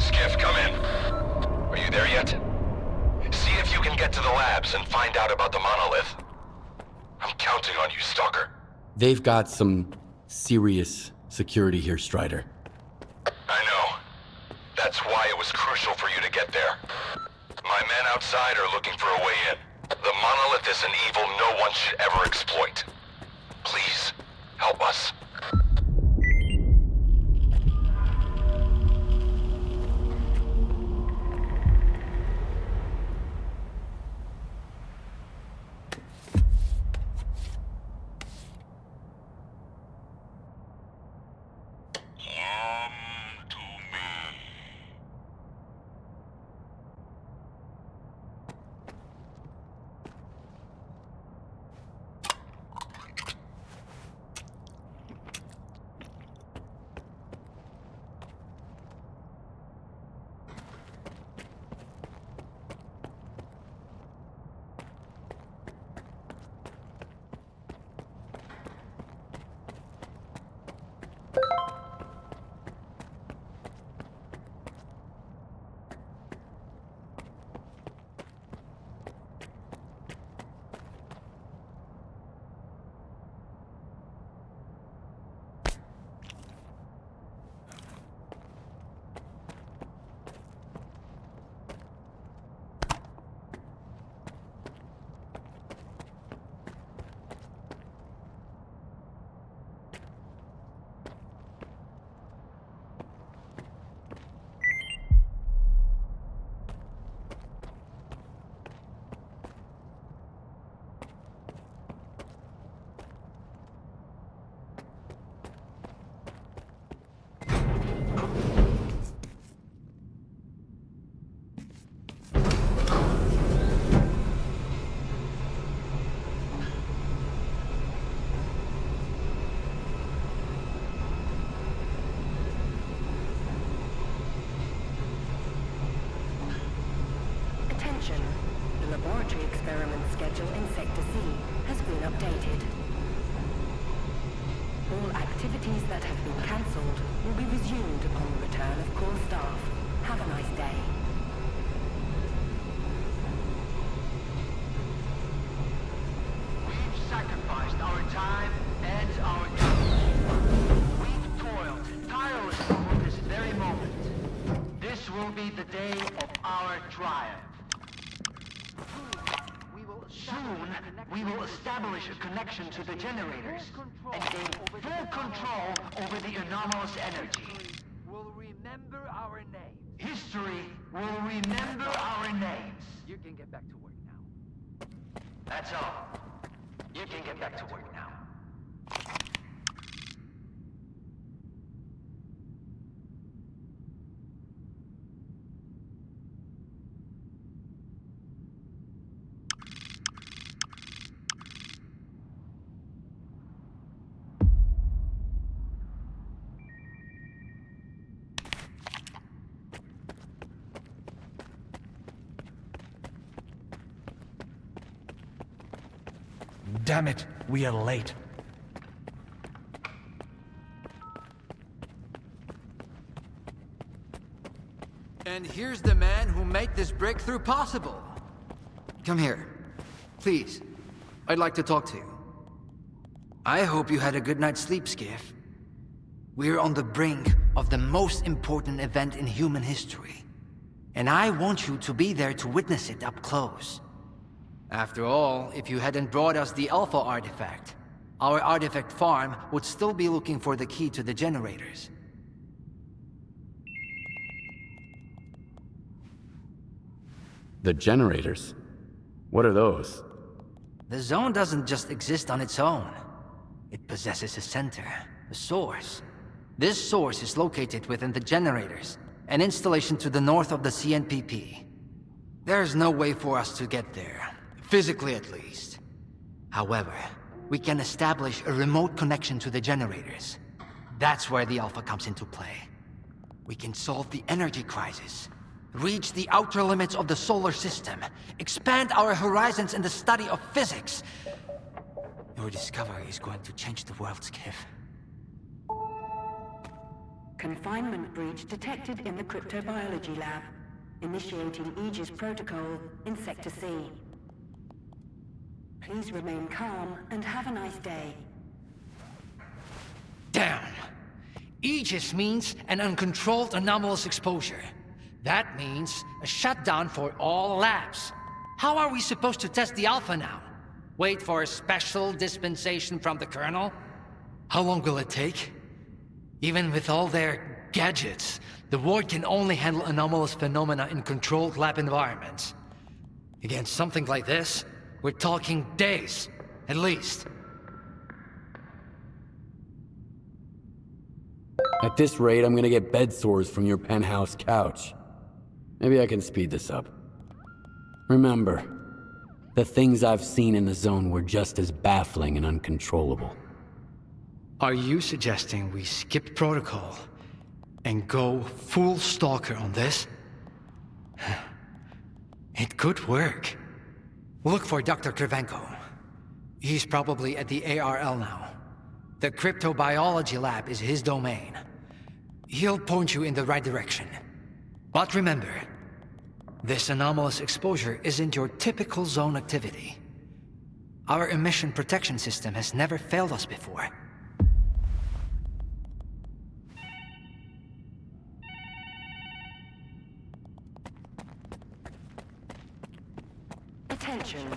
Skiff, come in. Are you there yet? See if you can get to the labs and find out about the monolith. I'm counting on you, Stalker. They've got some serious security here, Strider. I know. That's why it was crucial for you to get there. My men outside are looking for a way in. The monolith is an evil no one should ever exploit. Please, help us. The laboratory experiment schedule in Sector C has been updated. All activities that have been cancelled will be resumed upon the return of core staff. Have a nice day. We've sacrificed our time and our talent. We've toiled tirelessly for this very moment. This will be the day of our triumph. Soon, we will establish a connection to the generators and gain full control over the anomalous energy. We'll remember our names. History will remember our names. You can get back to work now. That's all. You can get back to work now. Damn it, we are late. And here's the man who made this breakthrough possible. Come here. Please. I'd like to talk to you. I hope you had a good night's sleep, Skiff. We're on the brink of the most important event in human history. And I want you to be there to witness it up close. After all, if you hadn't brought us the Alpha artifact, our artifact farm would still be looking for the key to the generators. The generators? What are those? The zone doesn't just exist on its own. It possesses a center, a source. This source is located within the generators, an installation to the north of the CNPP. There's no way for us to get there. Physically, at least. However, we can establish a remote connection to the generators. That's where the Alpha comes into play. We can solve the energy crisis, reach the outer limits of the solar system, expand our horizons in the study of physics. Your discovery is going to change the world, Skiff. confinement breach detected in the cryptobiology lab. Initiating Aegis protocol in Sector C. Please remain calm and have a nice day. Damn! Aegis means an uncontrolled anomalous exposure. That means a shutdown for all labs. How are we supposed to test the Alpha now? Wait for a special dispensation from the Colonel? How long will it take? Even with all their gadgets, the Ward can only handle anomalous phenomena in controlled lab environments. Against something like this, we're talking days, at least. At this rate, I'm gonna get bed sores from your penthouse couch. Maybe I can speed this up. Remember, the things I've seen in the zone were just as baffling and uncontrollable. Are you suggesting we skip protocol and go full Stalker on this? It could work. Look for Dr. Krivenko. He's probably at the ARL now. The cryptobiology lab is his domain. He'll point you in the right direction. But remember, this anomalous exposure isn't your typical zone activity. Our emission protection system has never failed us before. Attention.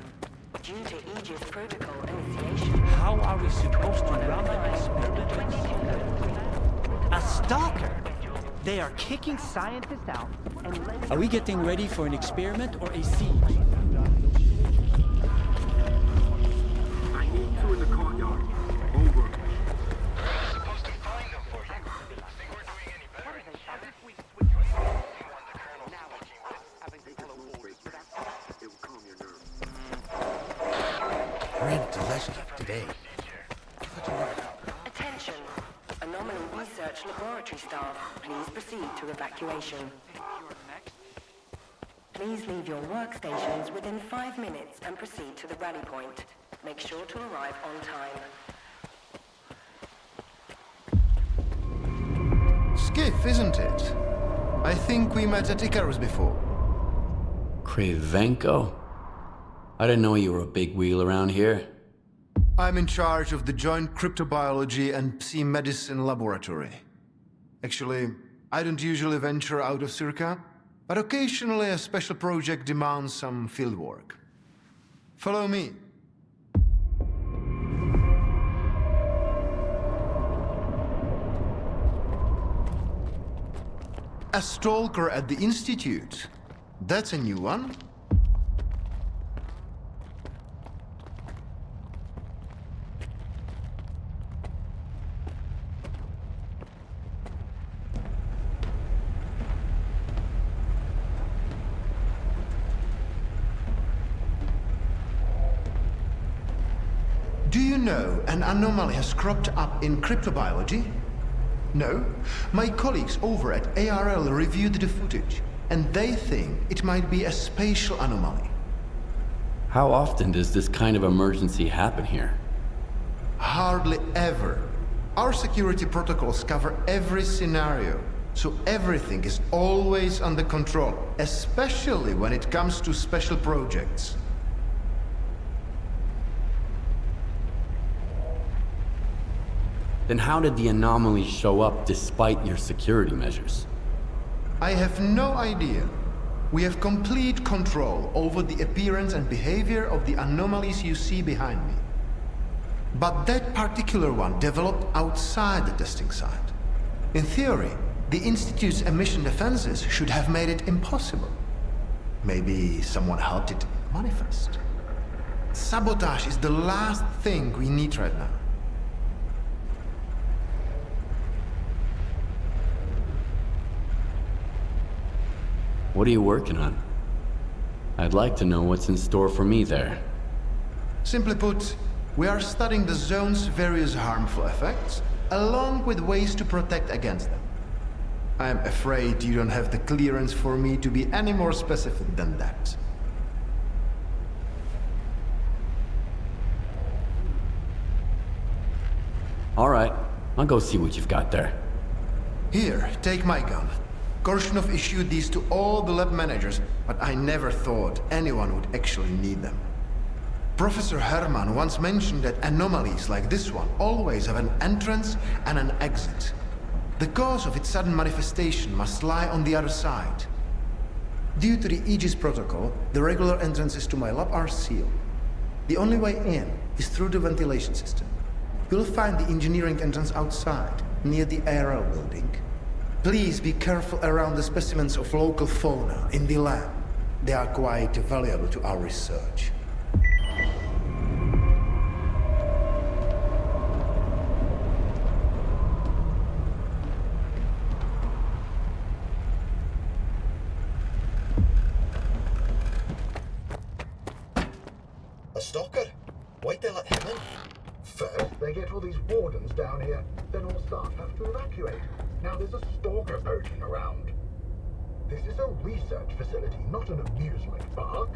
Due to Aegis protocol initiation. How are we supposed to run an experiment? A Stalker? They are kicking scientists out. Are we getting ready for an experiment or a siege? I need two in the courtyard. Over. Supposed to find them for you. Think we're doing any better? You're the one the Colonel's speaking with. It will calm your nerves. We're in Post-Apocalyptic today. Attention. Anomaly research laboratory staff, please proceed to evacuation. Please leave your workstations within 5 minutes and proceed to the rally point. Make sure to arrive on time. Skiff, isn't it? I think we met at Icarus before. Krivenko? I didn't know you were a big wheel around here. I'm in charge of the Joint Cryptobiology and Psi Medicine Laboratory. Actually, I don't usually venture out of Circa, but occasionally a special project demands some fieldwork. Follow me. A Stalker at the Institute. That's a new one. Do you know an anomaly has cropped up in cryptobiology? No? My colleagues over at ARL reviewed the footage, and they think it might be a spatial anomaly. How often does this kind of emergency happen here? Hardly ever. Our security protocols cover every scenario, so everything is always under control, especially when it comes to special projects. Then how did the anomaly show up despite your security measures? I have no idea. We have complete control over the appearance and behavior of the anomalies you see behind me. But that particular one developed outside the testing site. In theory, the Institute's emission defenses should have made it impossible. Maybe someone helped it manifest. Sabotage is the last thing we need right now. What are you working on? I'd like to know what's in store for me there. Simply put, we are studying the zone's various harmful effects, along with ways to protect against them. I'm afraid you don't have the clearance for me to be any more specific than that. All right, I'll go see what you've got there. Here, take my gun. Korshunov issued these to all the lab managers, but I never thought anyone would actually need them. Professor Herman once mentioned that anomalies like this one always have an entrance and an exit. The cause of its sudden manifestation must lie on the other side. Due to the Aegis protocol, the regular entrances to my lab are sealed. The only way in is through the ventilation system. You'll find the engineering entrance outside, near the ARL building. Please be careful around the specimens of local fauna in the lab. They are quite valuable to our research. A stalker? Why'd they let him in? First, they get all these wardens down here, then all staff have to evacuate. Now there's a stalker poaching around. This is a research facility, not an amusement park.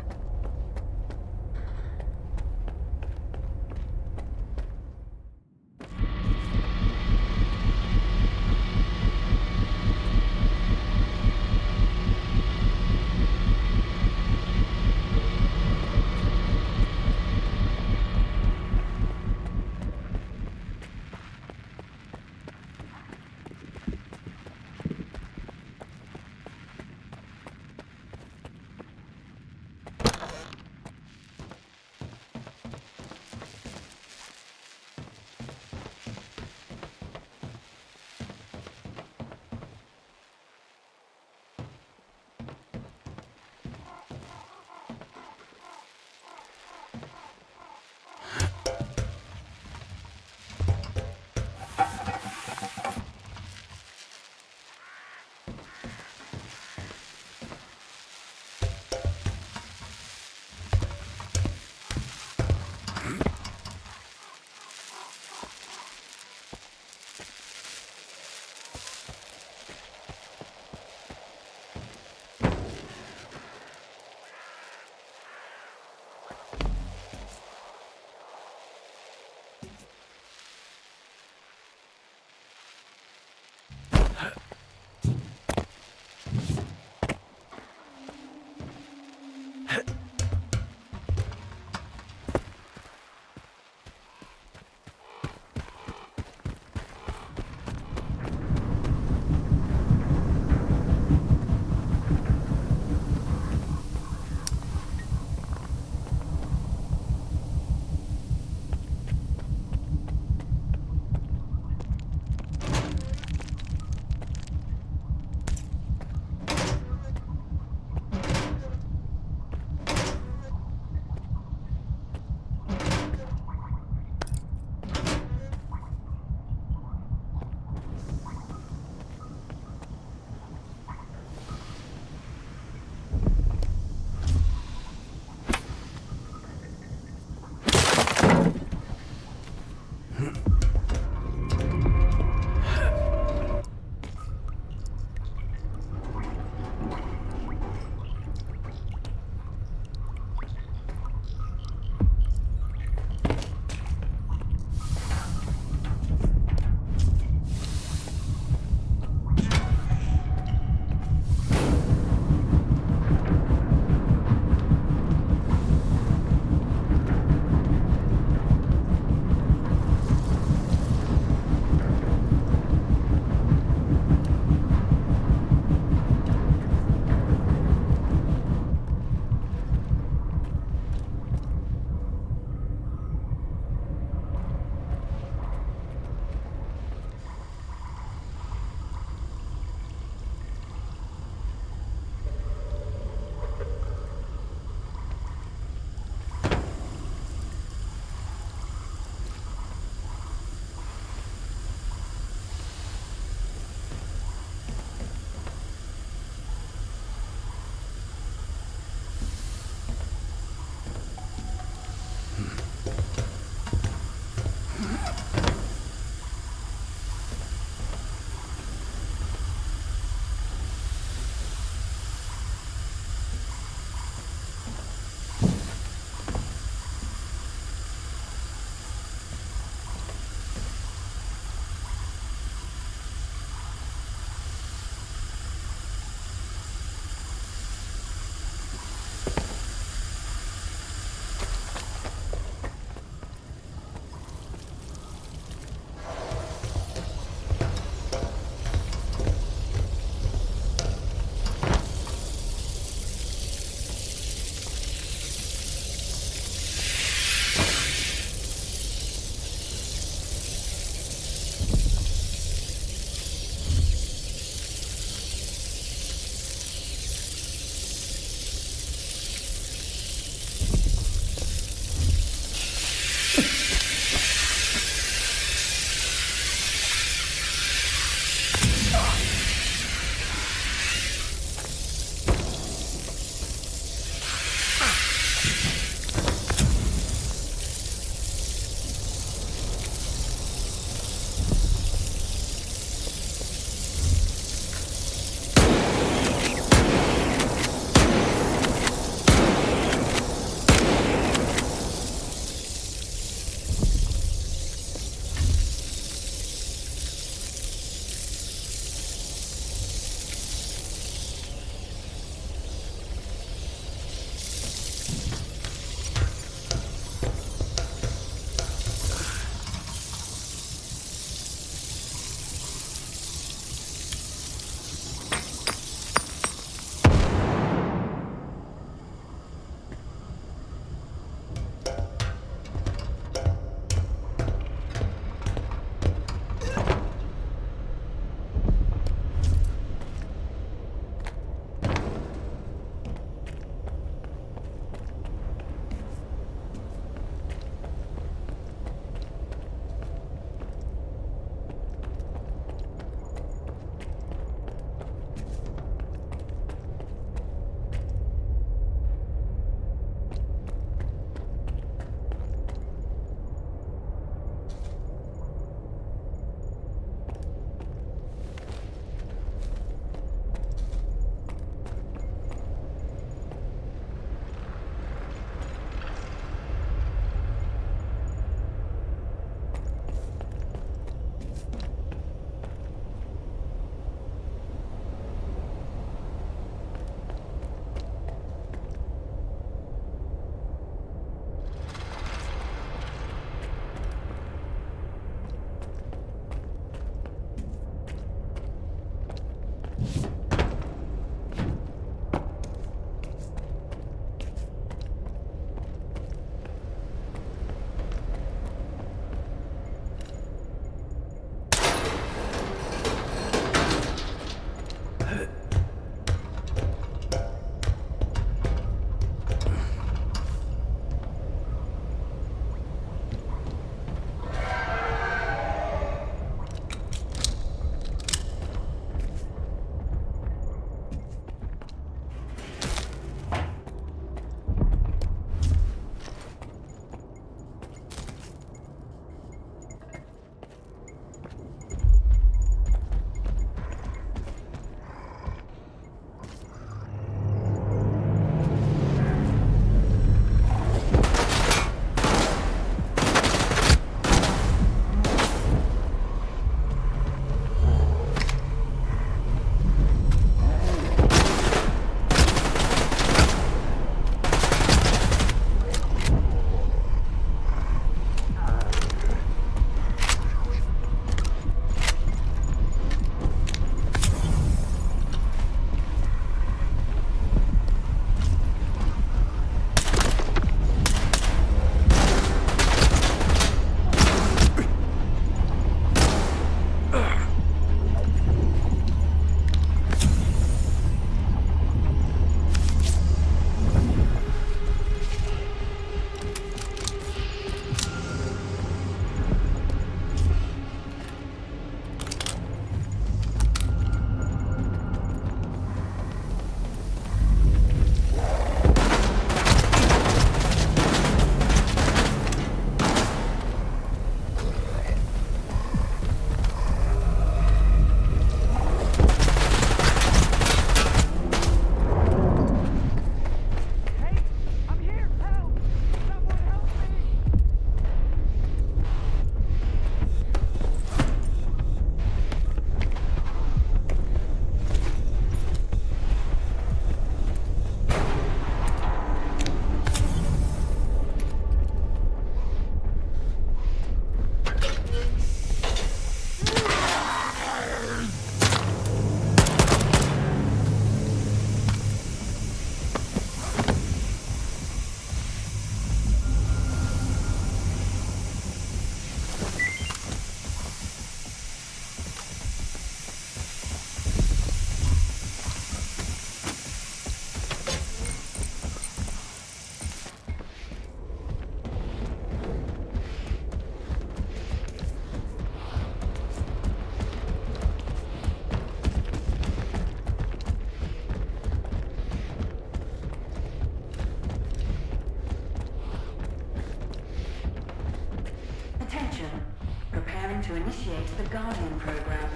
the Guardian program.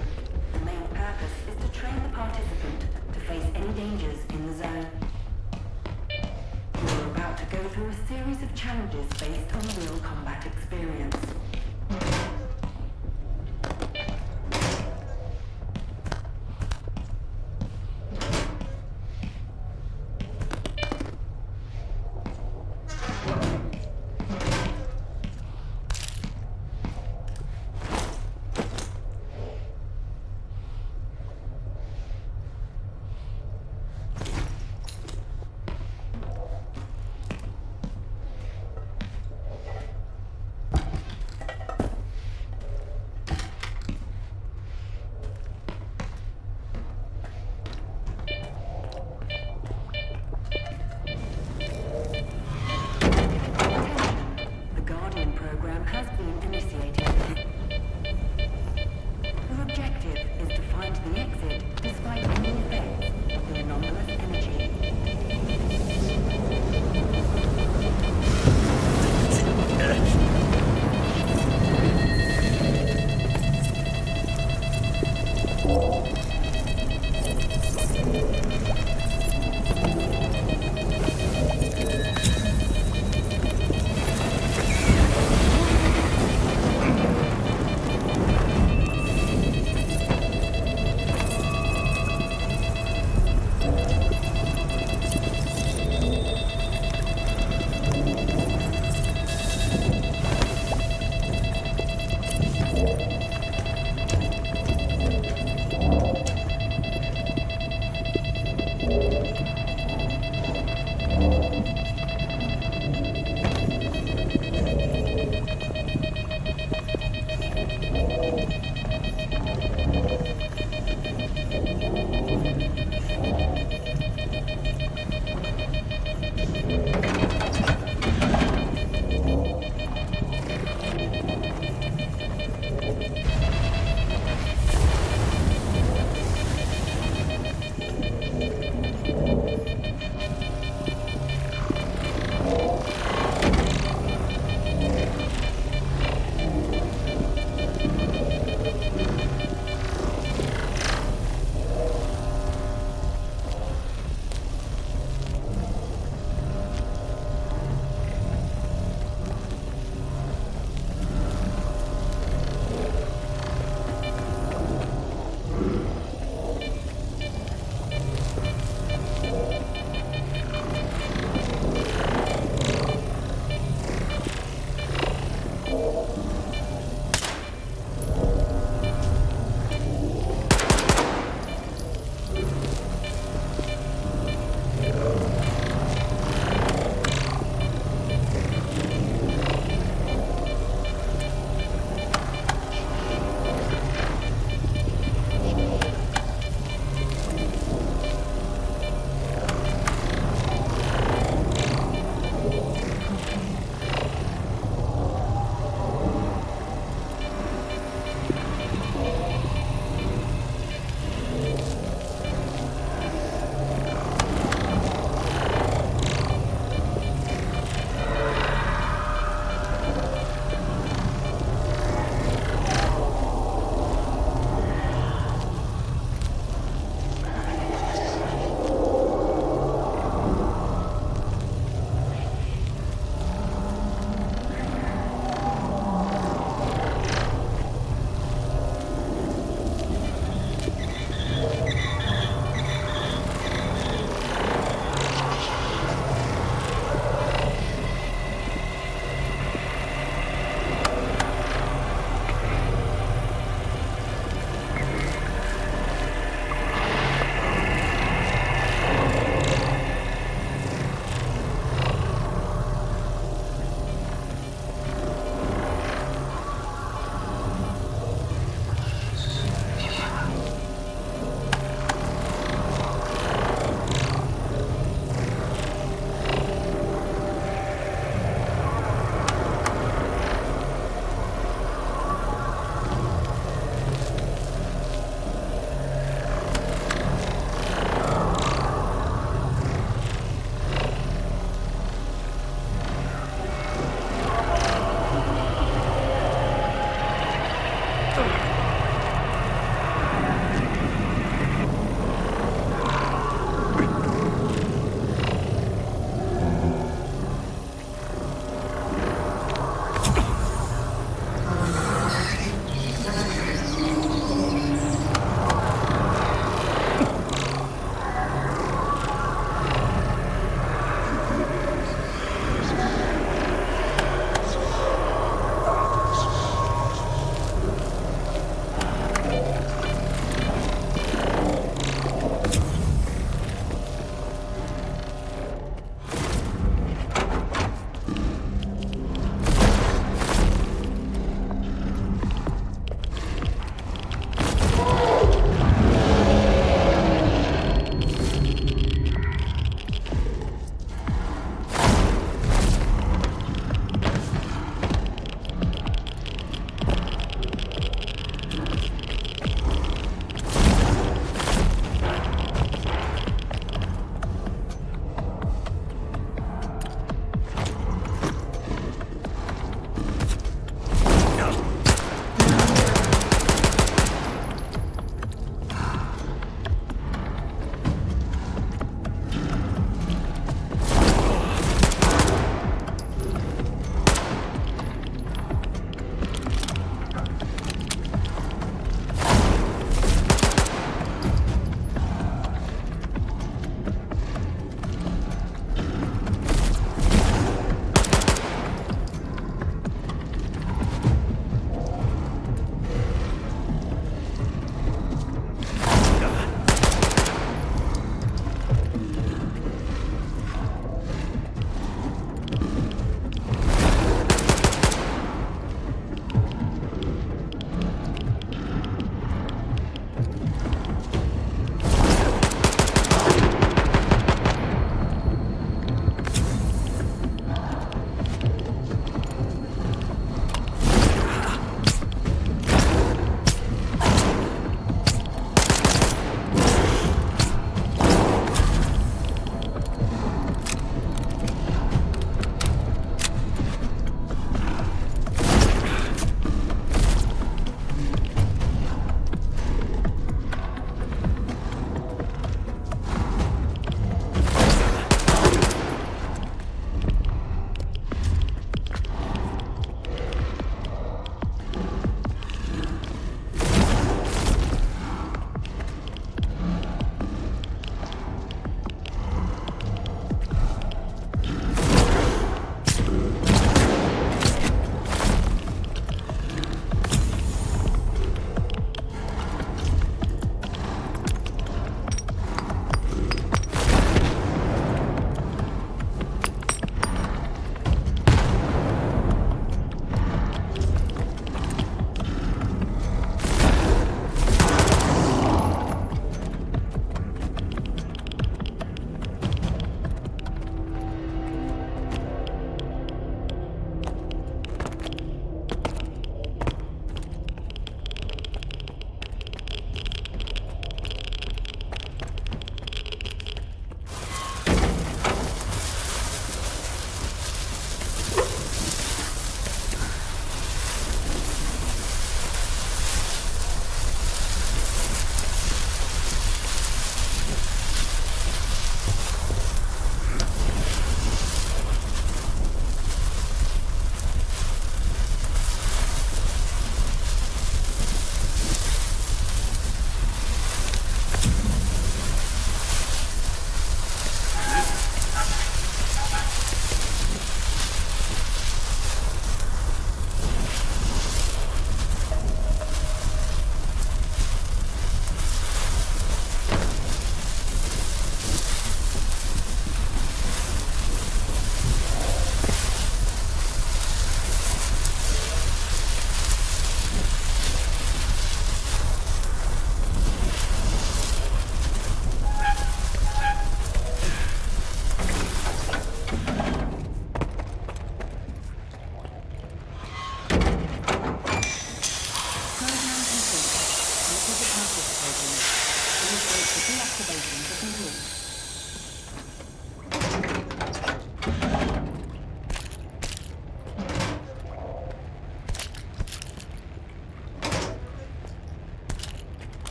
The main purpose is to train the participant to face any dangers in the zone. You're about to go through a series of challenges based on real combat experience. Deactivation is complete.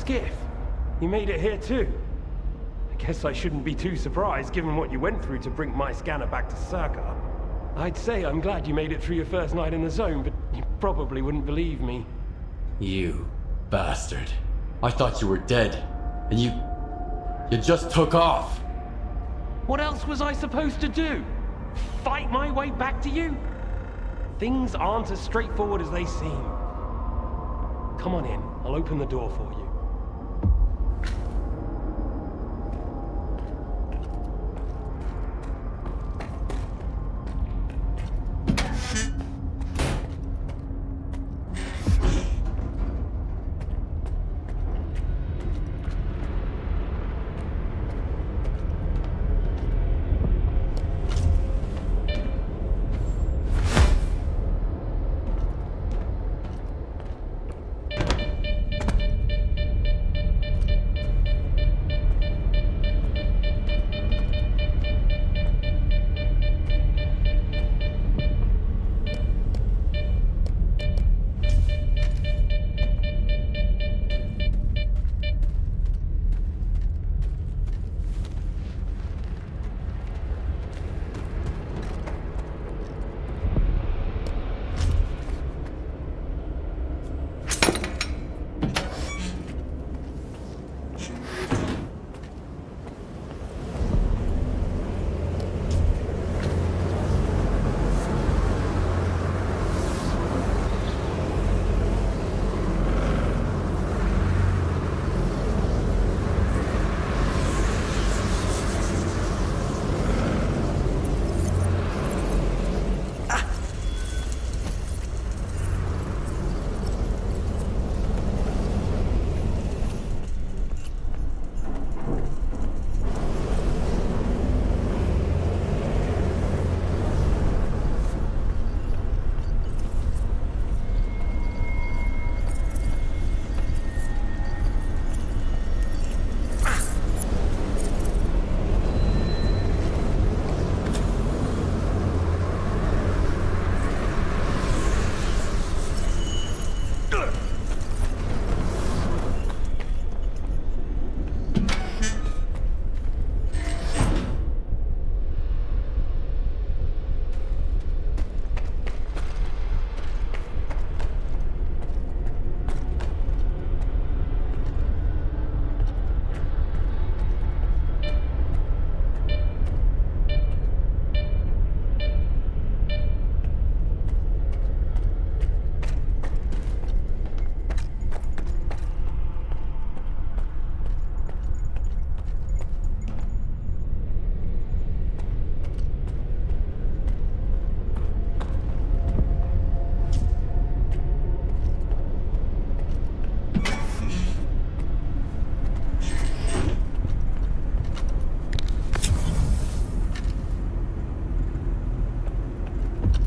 Skiff, you made it here too. I guess I shouldn't be too surprised given what you went through to bring my scanner back to S.T.A.L.K.E.R. I'd say I'm glad you made it through your first night in the zone, but you probably wouldn't believe me. You bastard. I thought you were dead, and you just took off. What else was I supposed to do? Fight my way back to you? Things aren't as straightforward as they seem. Come on in, I'll open the door for you.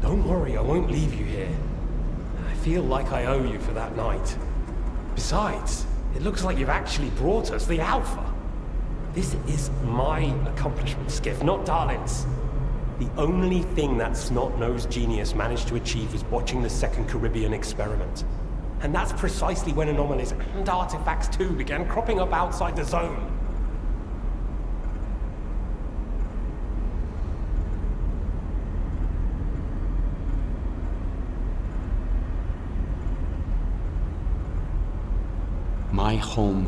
Don't worry, I won't leave you here. I feel like I owe you for that night. Besides, it looks like you've actually brought us the Alpha. This is my accomplishment, Skiff, not Darlin's. The only thing that snot-nosed genius managed to achieve was watching the Second Caribbean experiment. And that's precisely when anomalies and artifacts too began cropping up outside the zone. My home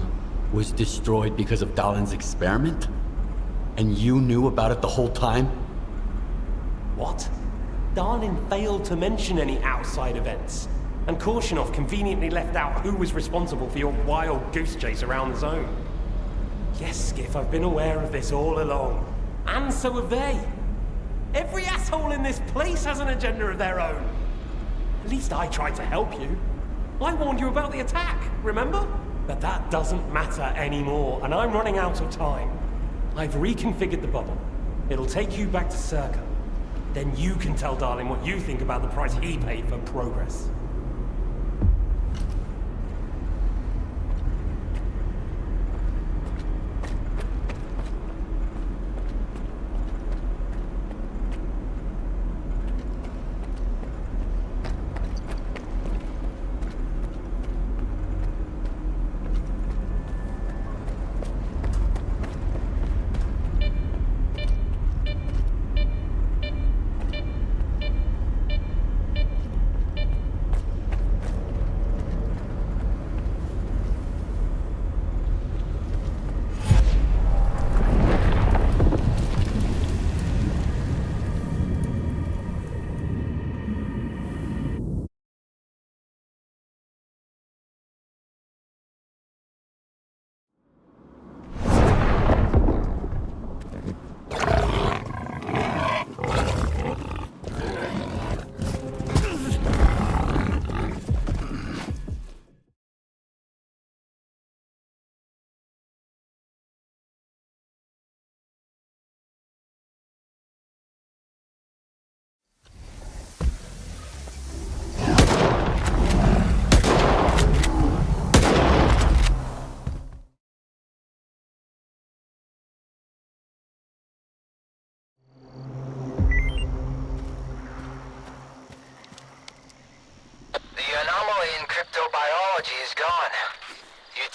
was destroyed because of Dalin's experiment? And you knew about it the whole time? What? Darlin failed to mention any outside events, and Korshunov conveniently left out who was responsible for your wild goose chase around the zone. Yes, Skiff, I've been aware of this all along. And so have they. Every asshole in this place has an agenda of their own. At least I tried to help you. I warned you about the attack, remember? But that doesn't matter anymore, and I'm running out of time. I've reconfigured the bubble. It'll take you back to S.T.A.L.K.E.R. Then you can tell Darlin what you think about the price he paid for progress.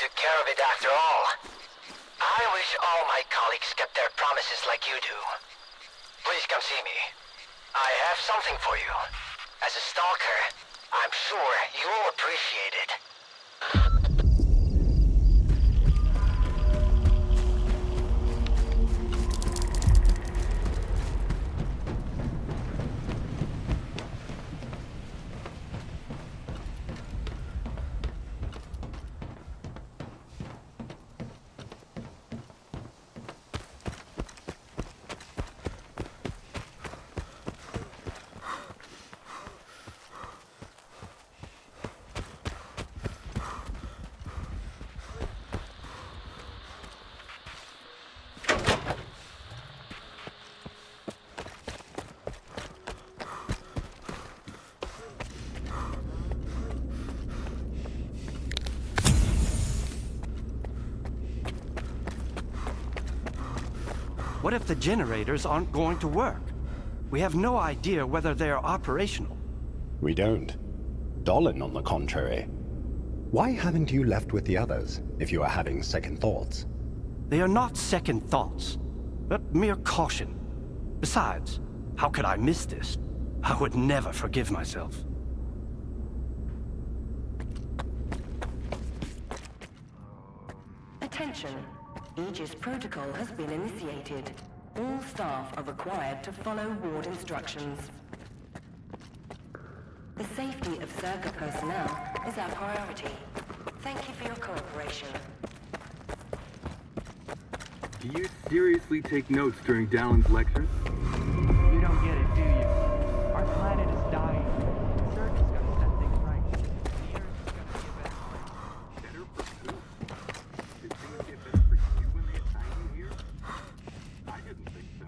took care of it after all. I wish all my colleagues kept their promises like you do. Please come see me. I have something for you. As a stalker, I'm sure you'll appreciate it. What if the generators aren't going to work? We have no idea whether they are operational. We don't. Dolan, on the contrary. Why haven't you left with the others, if you are having second thoughts? They are not second thoughts, but mere caution. Besides, how could I miss this? I would never forgive myself. Attention. Aegis protocol has been initiated. All staff are required to follow ward instructions. The safety of S.T.A.L.K.E.R personnel is our priority. Thank you for your cooperation. Do you seriously take notes during Dallin's lecture? You don't get it, do you? Our planet is dying. Surge is gonna set things right. The Earth is gonna be a better place. Better for who? Did things get better for you when they assigned you here? I didn't think so.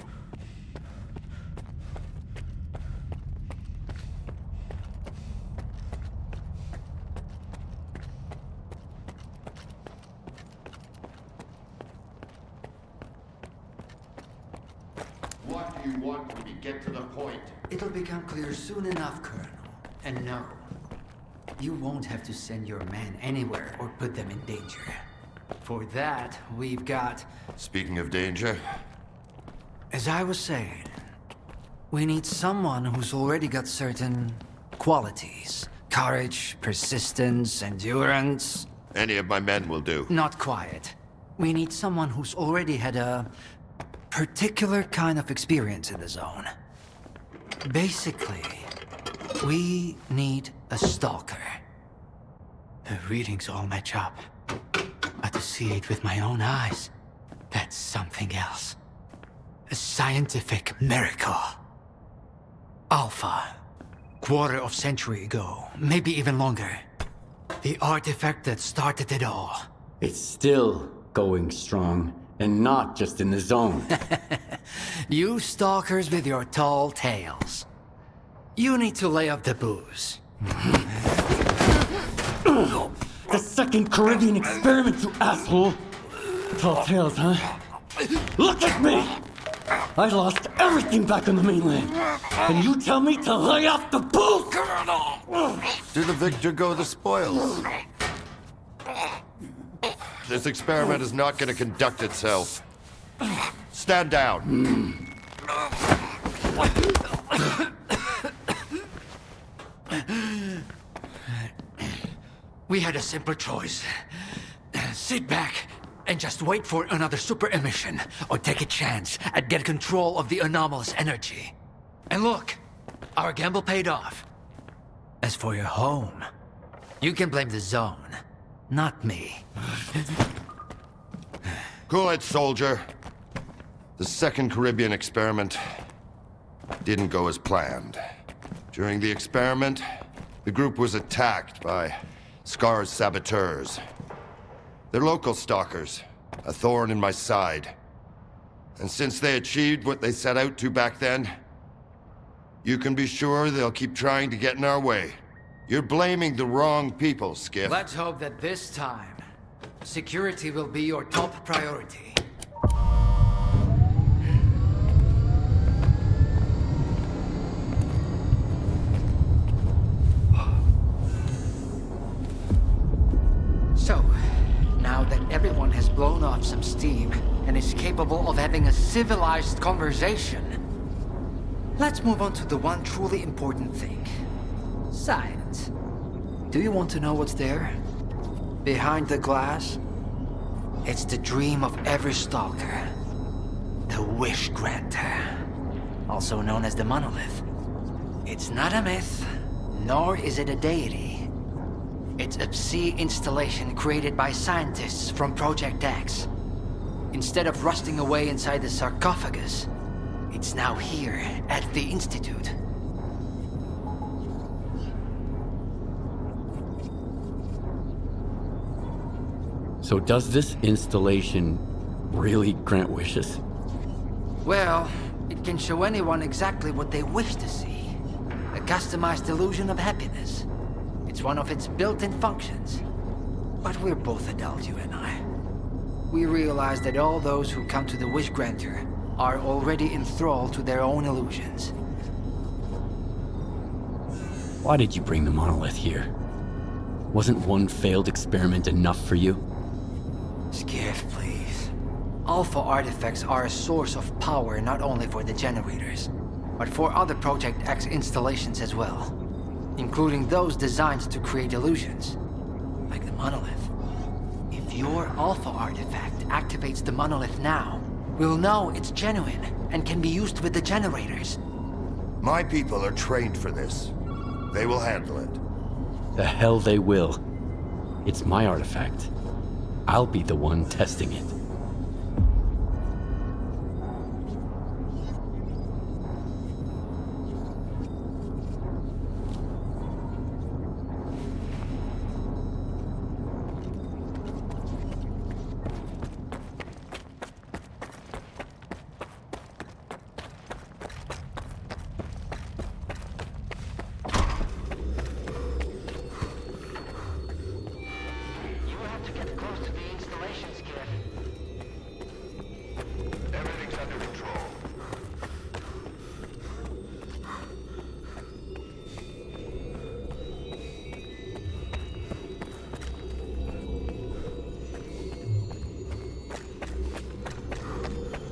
What do you want when we get to the point? It'll become clear soon enough, Colonel. And no, you won't have to send your men anywhere or put them in danger. For that, we've got... Speaking of danger... As I was saying, we need someone who's already got certain qualities. Courage, persistence, endurance. Any of my men will do. Not quiet. We need someone who's already had a particular kind of experience in the zone. Basically, we need a stalker. The readings all match up. But to see it with my own eyes, that's something else. A scientific miracle. Alpha. Quarter of century ago, maybe even longer. The artifact that started it all. It's still going strong, and not just in the zone. You stalkers with your tall tales. You need to lay up the booze. The second Caribbean experiment, you asshole! Tall tales, huh? Look at me! I lost everything back on the mainland, and you tell me to lay off the booze! To the victor go the spoils. This experiment is not going to conduct itself. Stand down. We had a simple choice. Sit back and just wait for another super emission, or take a chance at getting control of the anomalous energy. And look, our gamble paid off. As for your home, you can blame the zone, not me. Cool it, soldier. The second Caribbean experiment didn't go as planned. During the experiment, the group was attacked by S.T.A.L.K.E.R's saboteurs. They're local stalkers, a thorn in my side. And since they achieved what they set out to back then, you can be sure they'll keep trying to get in our way. You're blaming the wrong people, Skiff. Let's hope that this time, security will be your top priority. So, now off some steam and is capable of having a civilized conversation. Let's move on to the one truly important thing. Science. Do you want to know what's there? Behind the glass? It's the dream of every stalker. The Wish Granter. Also known as the Monolith. It's not a myth, nor is it a deity. It's a sea installation created by scientists from Project X. Instead of rusting away inside the sarcophagus, it's now here at the Institute. So does this installation really grant wishes? Well, it can show anyone exactly what they wish to see. A customized illusion of happiness. It's one of its built-in functions. But we're both adults, you and I. We realize that all those who come to the Wish Granter are already enthralled to their own illusions. Why did you bring the monolith here? Wasn't one failed experiment enough for you? Skiff, please. Alpha artifacts are a source of power not only for the generators, but for other Project X installations as well. Including those designed to create illusions, like the monolith. If your Alpha artifact activates the monolith now, we'll know it's genuine and can be used with the generators. My people are trained for this. They will handle it. The hell they will. It's my artifact. I'll be the one testing it.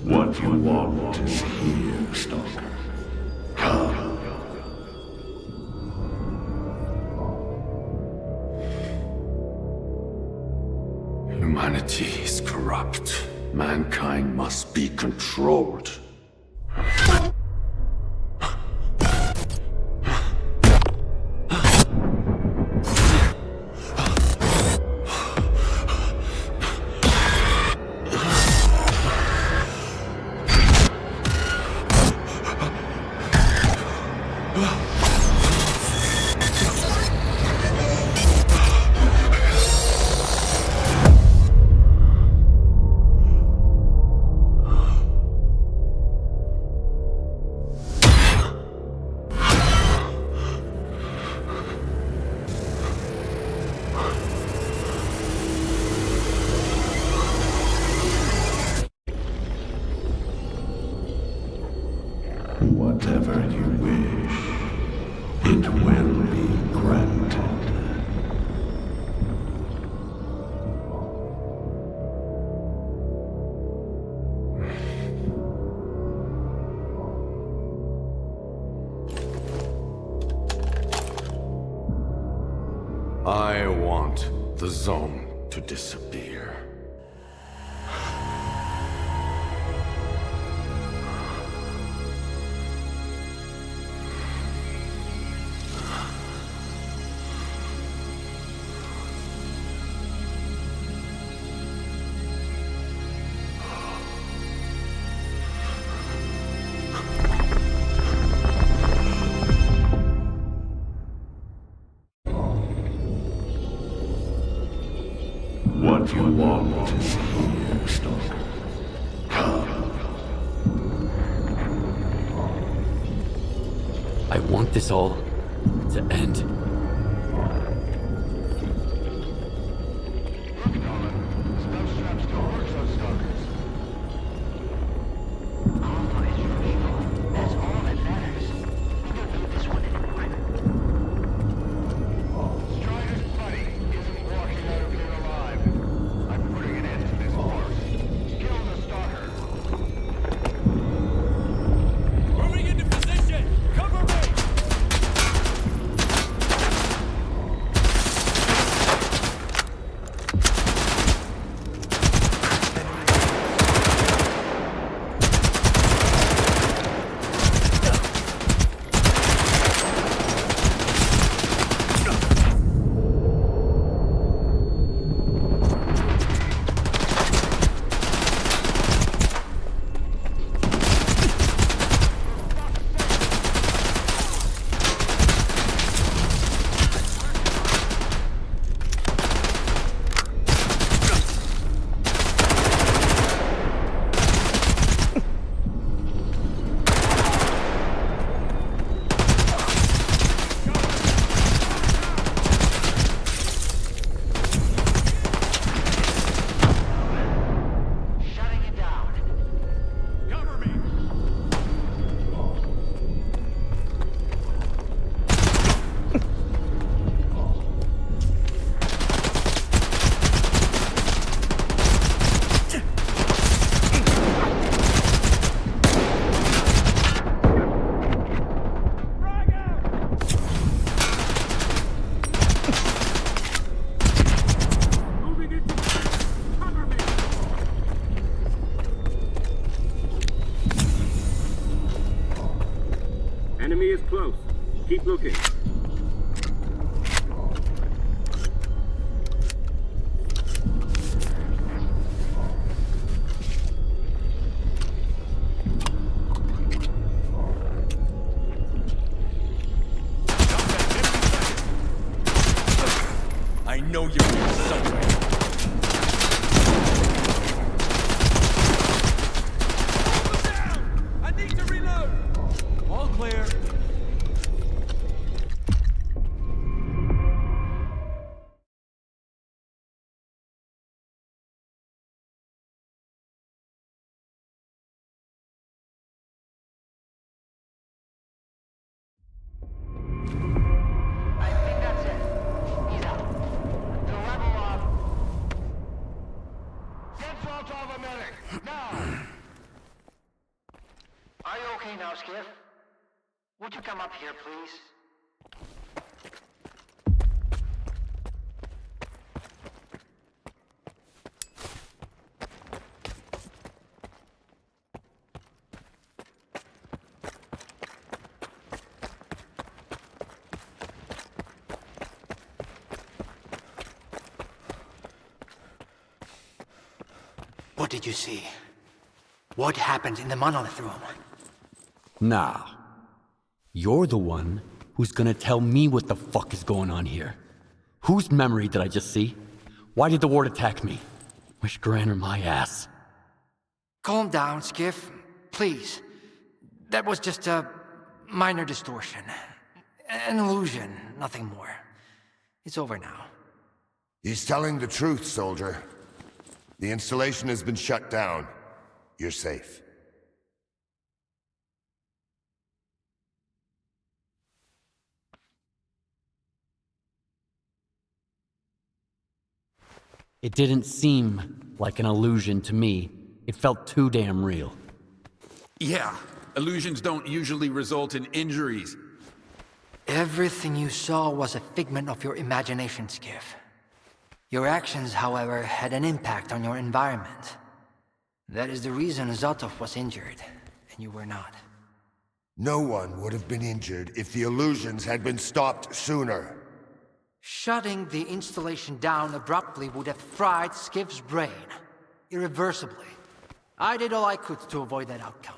What you want is here, Stalker. Come. Humanity is corrupt. Mankind must be controlled. Whatever you wish, it will be granted. I want the zone to disappear. What you want is here, Stalker. Come. I want this all to end. know you're here somewhere. I need to reload! All clear. I think that's it. He's out. To level up. Get salt off a medic! Now! Are you okay now, Skiff? Would you come up here, please? What did you see? What happened in the monolith room? Nah. You're the one who's gonna tell me what the fuck is going on here. Whose memory did I just see? Why did the ward attack me? Wish Granner my ass. Calm down, Skiff. Please. That was just a minor distortion. An illusion, nothing more. It's over now. He's telling the truth, soldier. The installation has been shut down. You're safe. It didn't seem like an illusion to me. It felt too damn real. Yeah, illusions don't usually result in injuries. Everything you saw was a figment of your imagination, Skiff. Your actions, however, had an impact on your environment. That is the reason Zotov was injured, and you were not. No one would have been injured if the illusions had been stopped sooner. Shutting the installation down abruptly would have fried Skiff's brain. Irreversibly. I did all I could to avoid that outcome.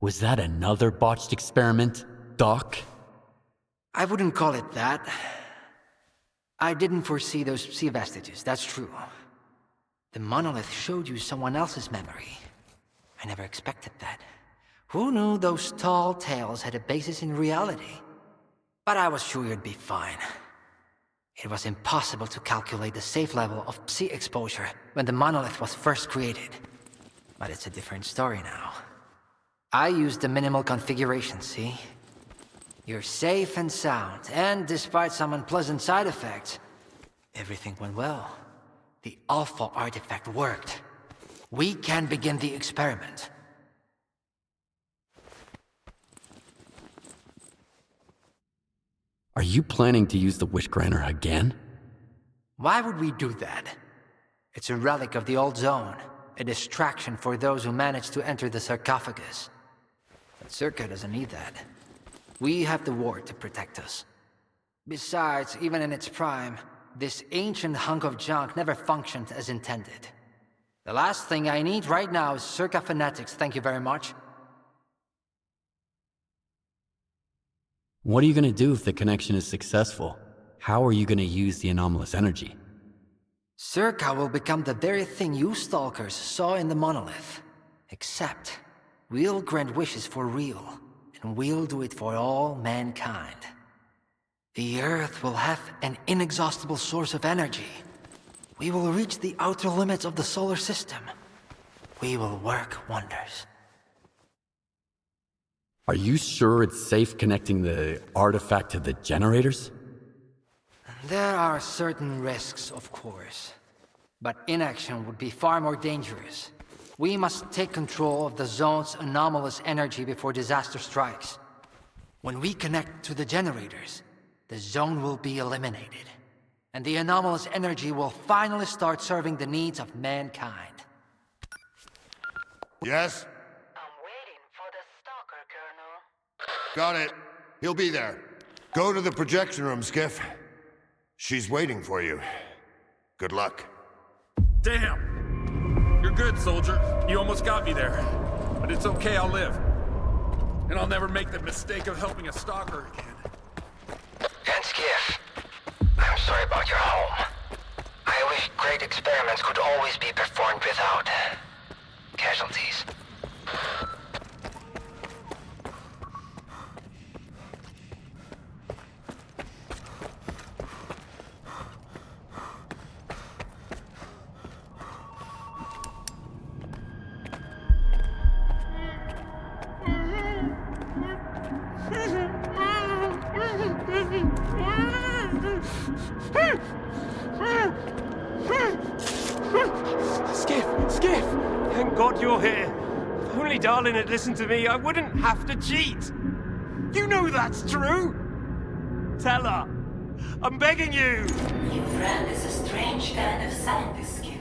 Was that another botched experiment, Doc? I wouldn't call it that. I didn't foresee those sea vestiges, that's true. The monolith showed you someone else's memory. I never expected that. Who knew those tall tales had a basis in reality? But I was sure you'd be fine. It was impossible to calculate the safe level of psi exposure when the monolith was first created. But it's a different story now. I used the minimal configuration, see? You're safe and sound, and despite some unpleasant side effects, everything went well. The Alpha artifact worked. We can begin the experiment. Are you planning to use the Wishgranner again? Why would we do that? It's a relic of the old zone, a distraction for those who manage to enter the sarcophagus. But S.T.A.L.K.E.R doesn't need that. We have the ward to protect us. Besides, even in its prime, this ancient hunk of junk never functioned as intended. The last thing I need right now is S.T.A.L.K.E.R fanatics, thank you very much. What are you gonna do if the connection is successful? How are you gonna use the anomalous energy? S.T.A.L.K.E.R will become the very thing you Stalkers saw in the monolith. Except, we'll grant wishes for real, and we'll do it for all mankind. The Earth will have an inexhaustible source of energy. We will reach the outer limits of the solar system. We will work wonders. Are you sure it's safe connecting the artifact to the generators? There are certain risks, of course. But inaction would be far more dangerous. We must take control of the zone's anomalous energy before disaster strikes. When we connect to the generators, the zone will be eliminated. And the anomalous energy will finally start serving the needs of mankind. Yes? I'm waiting for the Stalker, Colonel. Got it. He'll be there. Go to the projection room, Skiff. She's waiting for you. Good luck. Damn! You're good, soldier. You almost got me there. But it's okay, I'll live. And I'll never make the mistake of helping a stalker again. And Skiff, experiments could always be performed without casualties. Skiff! Thank God you're here. If only Darlin had listened to me, I wouldn't have to cheat. You know that's true. Tell her. I'm begging you. Your friend is a strange kind of scientist, Skiff.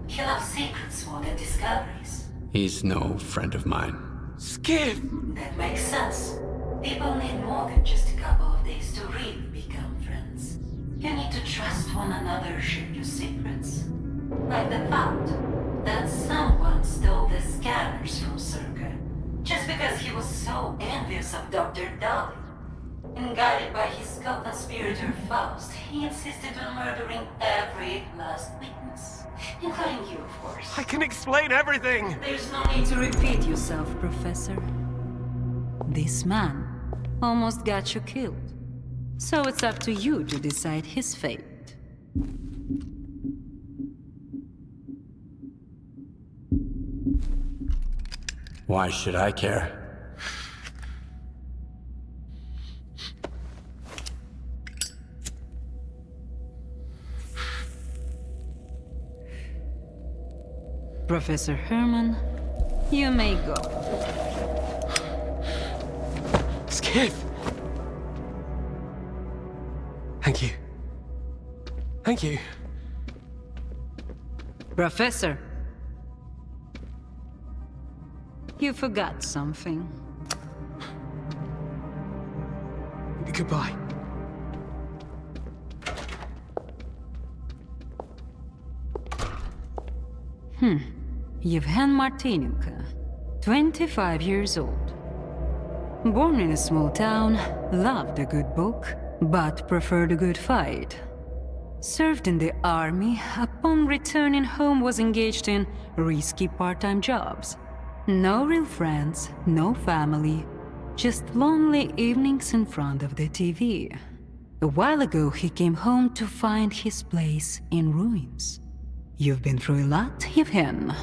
He loves secrets more than discoveries. He's no friend of mine. Skiff! That makes sense. People need more than just a couple of days to really become friends. You need to trust one another, share your secrets. Like the fact that someone stole the scanners from S.T.A.L.K.E.R. just because he was so envious of Dr. Dolly. And guided by his co-conspirator Faust, he insisted on murdering every last witness. Including you, of course. I can explain everything! There's no need to repeat yourself, Professor. This man almost got you killed. So it's up to you to decide his fate. Why should I care? Professor Herman, you may go. Skiff! Thank you. Thank you. Professor, you forgot something. Goodbye. Yevhen Martinenko, 25 years old. Born in a small town, loved a good book, but preferred a good fight. Served in the army, upon returning home was engaged in risky part-time jobs. No real friends, no family, just lonely evenings in front of the TV. A while ago, he came home to find his place in ruins. You've been through a lot, Yevhen.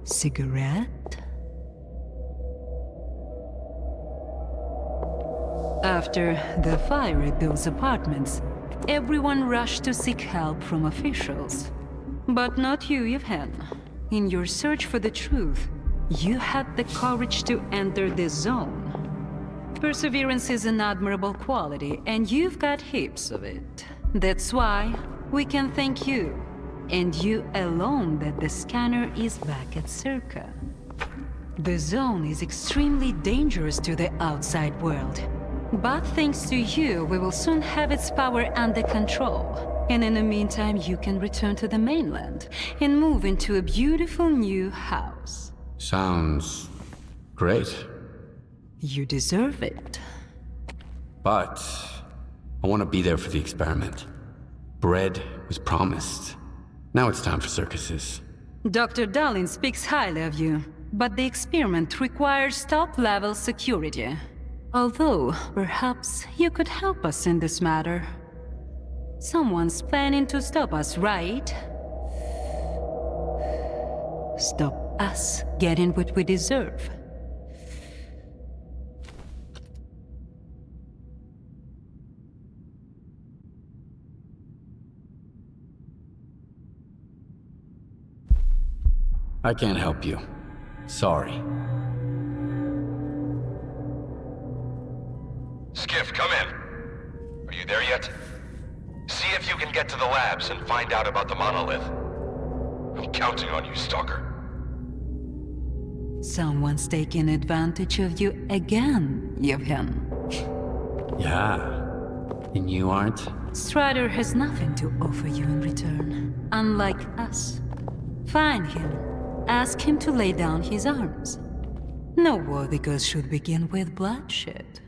Cigarette? After the fire at those apartments, everyone rushed to seek help from officials. But not you, Yevhen. In your search for the truth, you had the courage to enter the zone. Perseverance is an admirable quality, and you've got heaps of it. That's why we can thank you, and you alone, that the scanner is back at S.T.A.L.K.E.R. The zone is extremely dangerous to the outside world. But thanks to you, we will soon have its power under control. And in the meantime, you can return to the mainland and move into a beautiful new house. Sounds great. You deserve it. But I want to be there for the experiment. Bread was promised. Now it's time for circuses. Dr. Darlin speaks highly of you, but the experiment requires top-level security. Although, perhaps you could help us in this matter. Someone's planning to stop us, right? Stop us getting what we deserve. I can't help you. Sorry. Skiff, come in. Are you there yet? See if you can get to the labs and find out about the monolith. I'm counting on you, Stalker. Someone's taking advantage of you again, Yevhen. Yeah. And you aren't? Strider has nothing to offer you in return, unlike us. Find him. Ask him to lay down his arms. No war because should begin with bloodshed.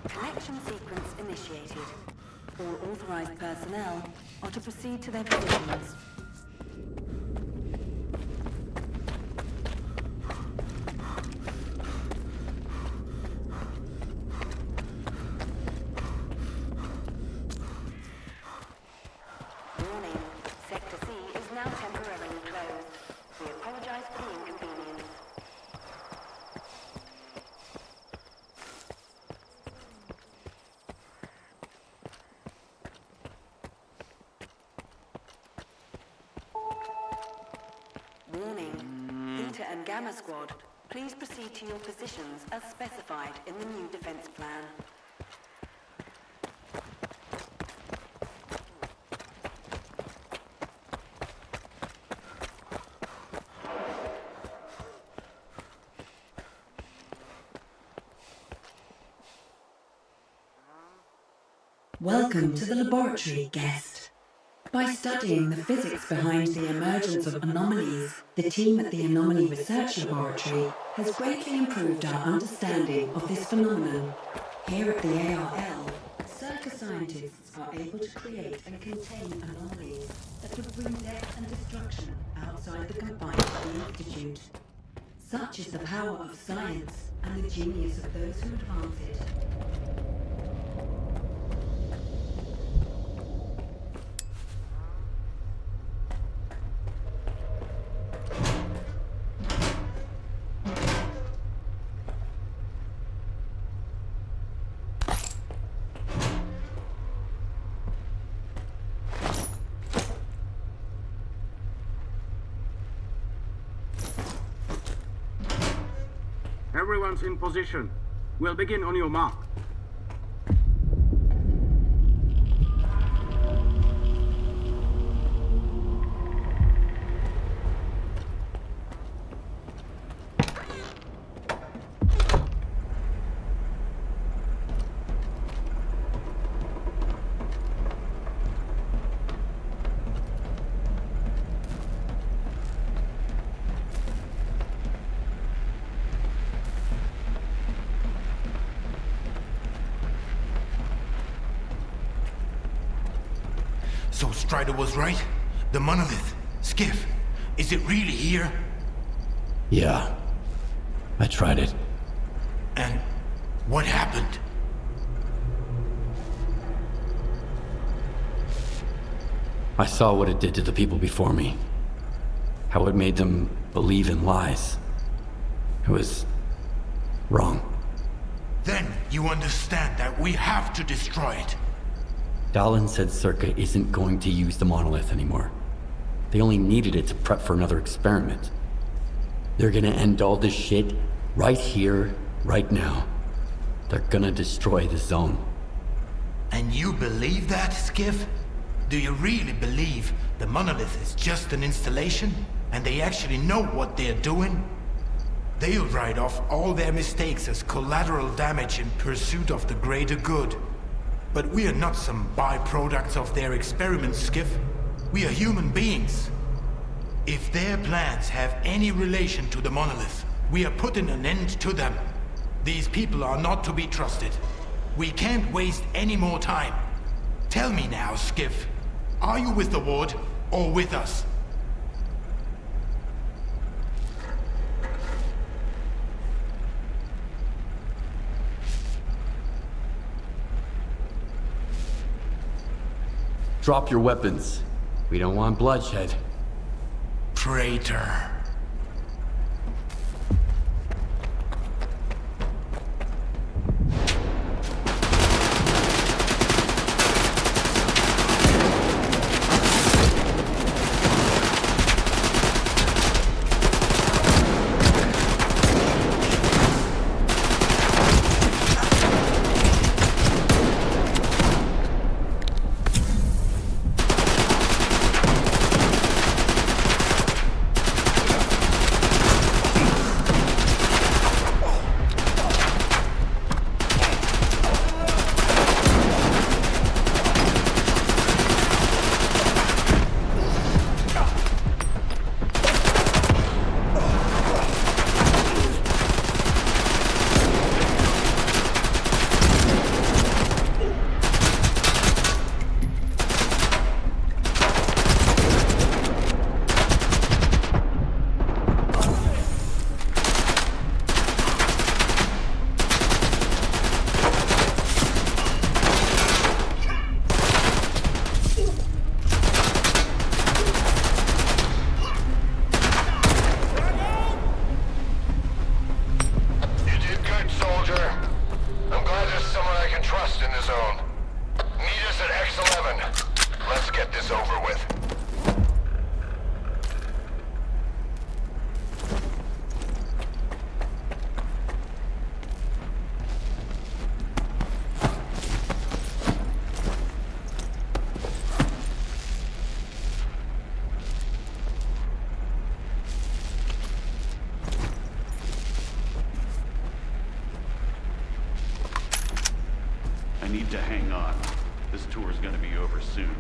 Connection sequence initiated. All authorized personnel are to proceed to their positions. Warning, Sector C is now temporarily closed. We apologize for the inconvenience. Warning, Theta and Gamma Squad, please proceed to your positions as specified in the new defense plan. Welcome to the laboratory, guest. By studying the physics behind the emergence of anomalies, the team at the Anomaly Research Laboratory has greatly improved our understanding of this phenomenon. Here at the ARL, S.T.A.L.K.E.R scientists are able to create and contain anomalies that would bring death and destruction outside the confines of the Institute. Such is the power of science and the genius of those who advance it. Everyone's in position. We'll begin on your mark. So Strider was right? The monolith, Skiff, is it really here? Yeah. I tried it. And what happened? I saw what it did to the people before me. How it made them believe in lies. It was wrong. Then you understand that we have to destroy it. Dahlan said S.T.A.L.K.E.R isn't going to use the monolith anymore. They only needed it to prep for another experiment. They're gonna end all this shit right here, right now. They're gonna destroy the zone. And you believe that, Skiff? Do you really believe the monolith is just an installation, and they actually know what they're doing? They'll write off all their mistakes as collateral damage in pursuit of the greater good. But we are not some byproducts of their experiments, Skiff. We are human beings. If their plans have any relation to the monolith, we are putting an end to them. These people are not to be trusted. We can't waste any more time. Tell me now, Skiff. Are you with the Ward or with us? Drop your weapons. We don't want bloodshed. Traitor. trust in the zone. Meet us at X11. Let's get this over with. I need to hang on. This tour is gonna be over soon.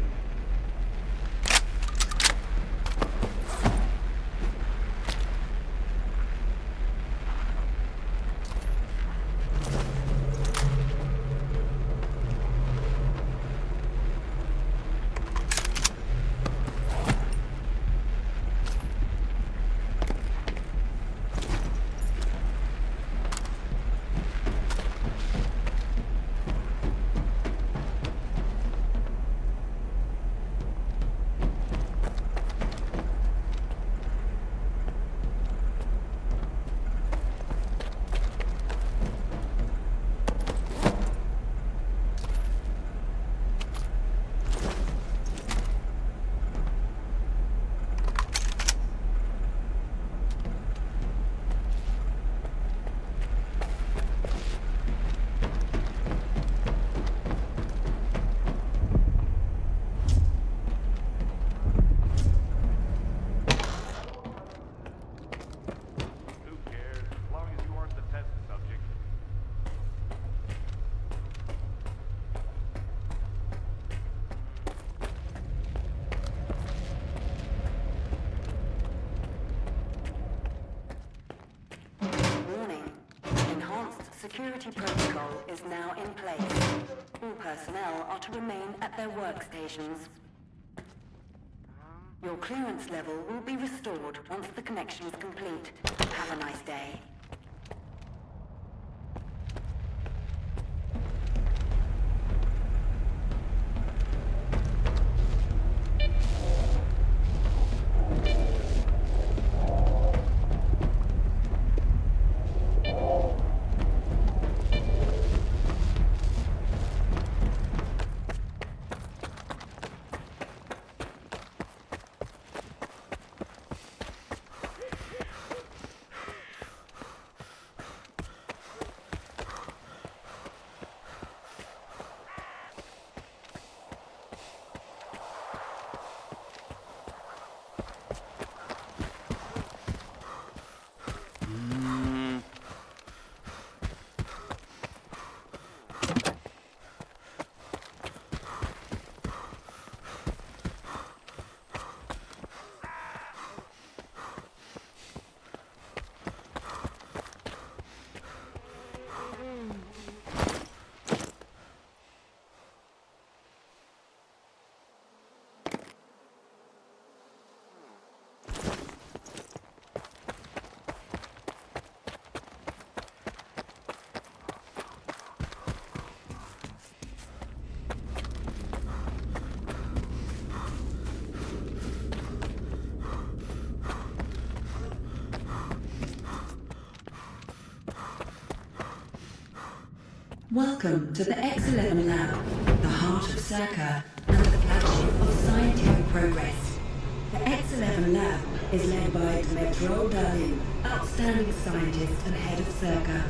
Security protocol is now in place. All personnel are to remain at their workstations. Your clearance level will be restored once the connection is complete. Have a nice day. Welcome to the X11 Lab, the heart of S.T.A.L.K.E.R and the flagship of scientific progress. The X11 Lab is led by Dalin, outstanding scientist and head of S.T.A.L.K.E.R.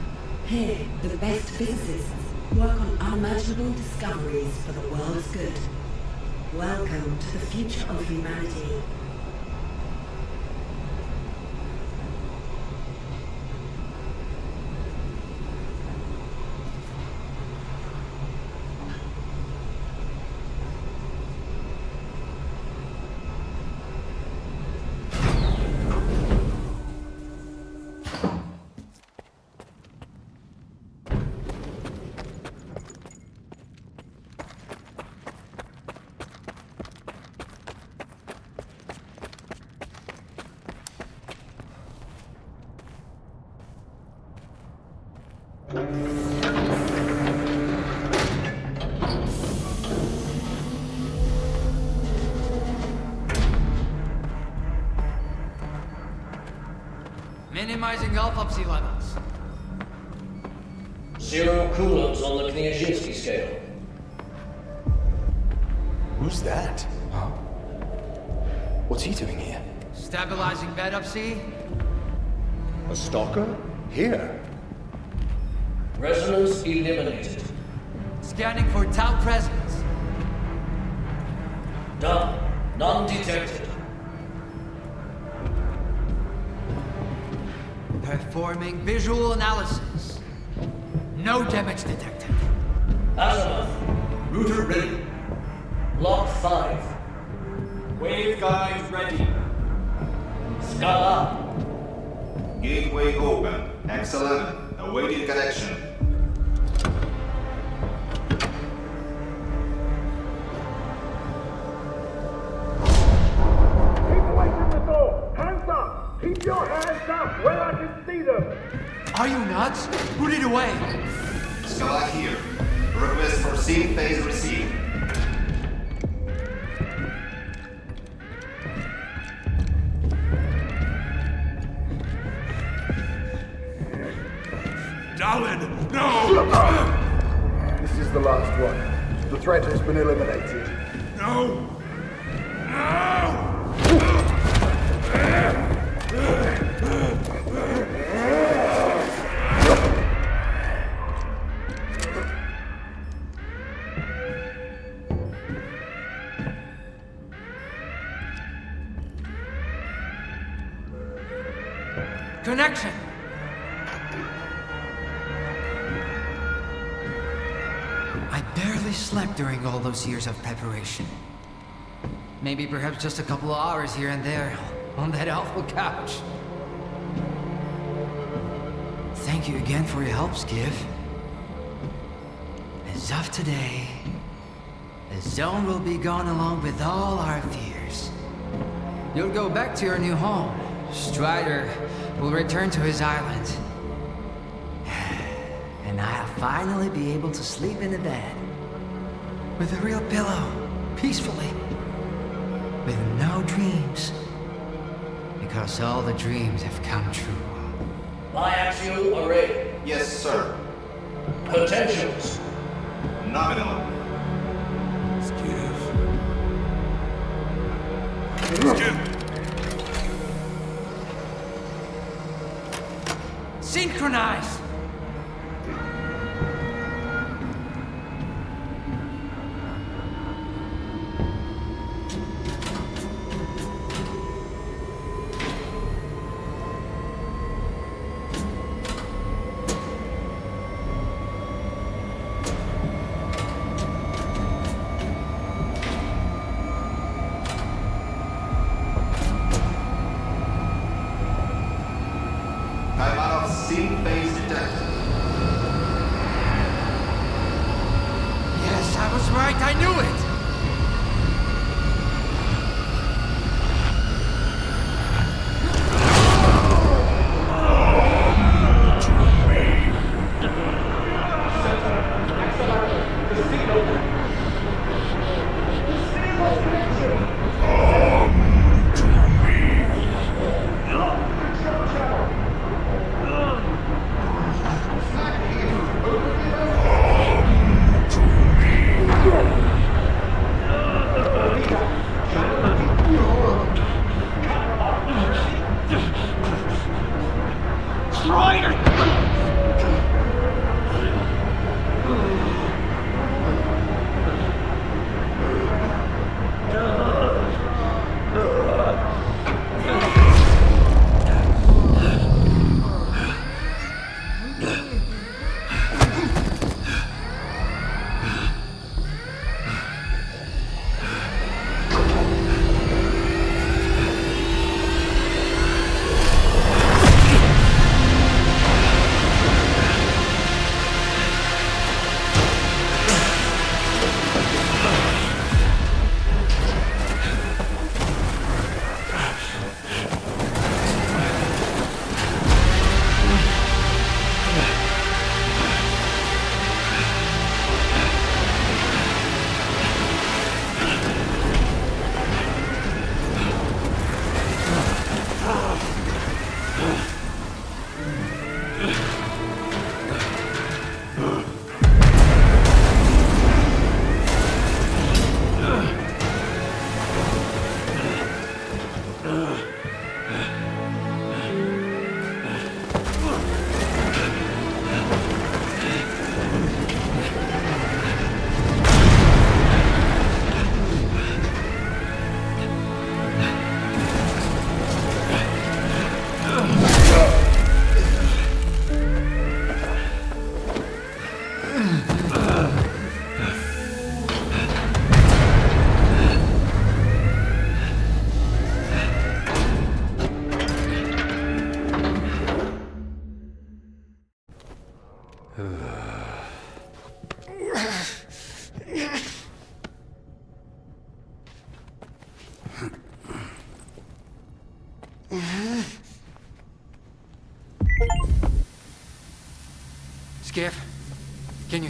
Here, the best physicists work on unimaginable discoveries for the world's good. Welcome to the future of humanity. Minimizing autopsy levels. 0 coulombs on the Kniazinski scale. Who's that? Huh? What's he doing here? Stabilizing bed up, see? A stalker? Here? Resonance eliminated. Scanning for Tau presence. Done. None detected. Performing visual analysis. No damage detected. Azimuth. Router ready. Lock 5. Waveguide ready. Scala. Gateway open. X11. Awaiting connection. Keep away from the door! Hands up! Keep your hands up where I can see them! Are you nuts? Put it away! Scala here. Request for scene phase received. Dalin, no! This is the last one. The threat has been eliminated. No! Connection! I barely slept during all those years of preparation. Maybe perhaps just a couple of hours here and there on that awful couch. Thank you again for your help, Skiff. As of today, the zone will be gone along with all our fears. You'll go back to your new home. Strider will return to his island. And I'll finally be able to sleep in a bed. With a real pillow. Peacefully. With no dreams. Because all the dreams have come true. Biaxial array. Yes, sir. Potentials. Nominal. Synchronize! I'm out of scene phase detected. Yes, I was right. I knew it!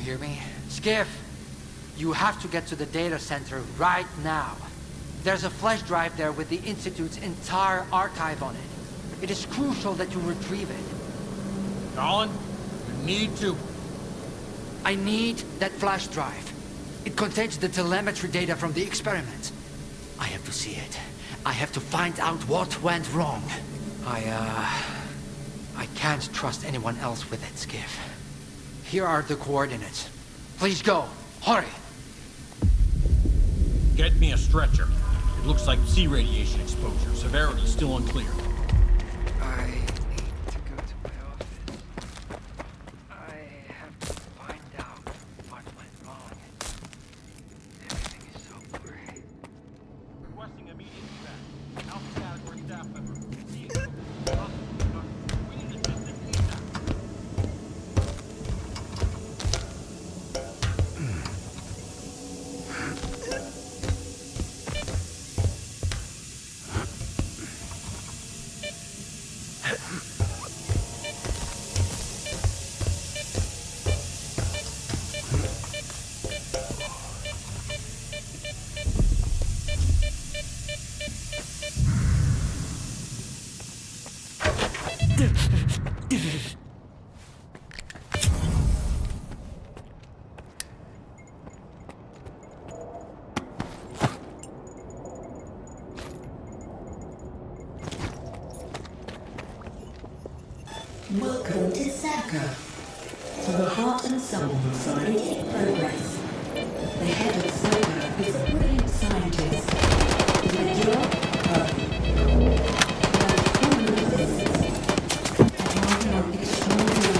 hear me? Skiff, you have to get to the data center right now. There's a flash drive there with the Institute's entire archive on it. It is crucial that you retrieve it. Colin, you need to. I need that flash drive. It contains the telemetry data from the experiment. I have to see it. I have to find out what went wrong. I can't trust anyone else with it, Skiff. Here are the coordinates. Please go. Hurry. Get me a stretcher. It looks like sea radiation exposure. Severity still unclear. I need to go to my office. I have to find out what went wrong. Everything is so gray. Requesting immediate evac. Alpha category staff member. We need assistance ASAP. Welcome to S.T.A.L.K.E.R, to the heart and soul of scientific progress. The head of S.T.A.L.K.E.R is a brilliant scientist with a cure, common physicists, working on extraordinary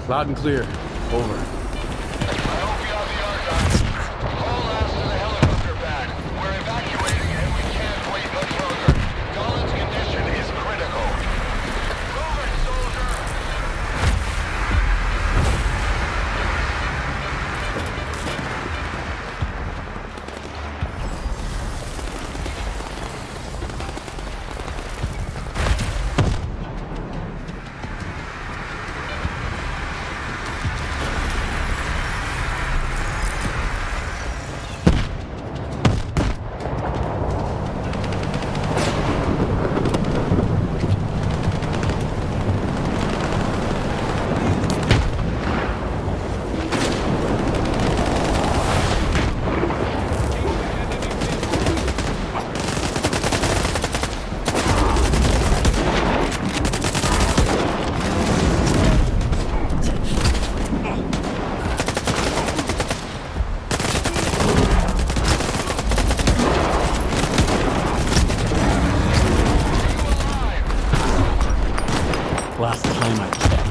Loud and clear. Over. We're evacuating and we can't wait much longer. Dolan's condition is critical. Move it, soldier! last time I checked.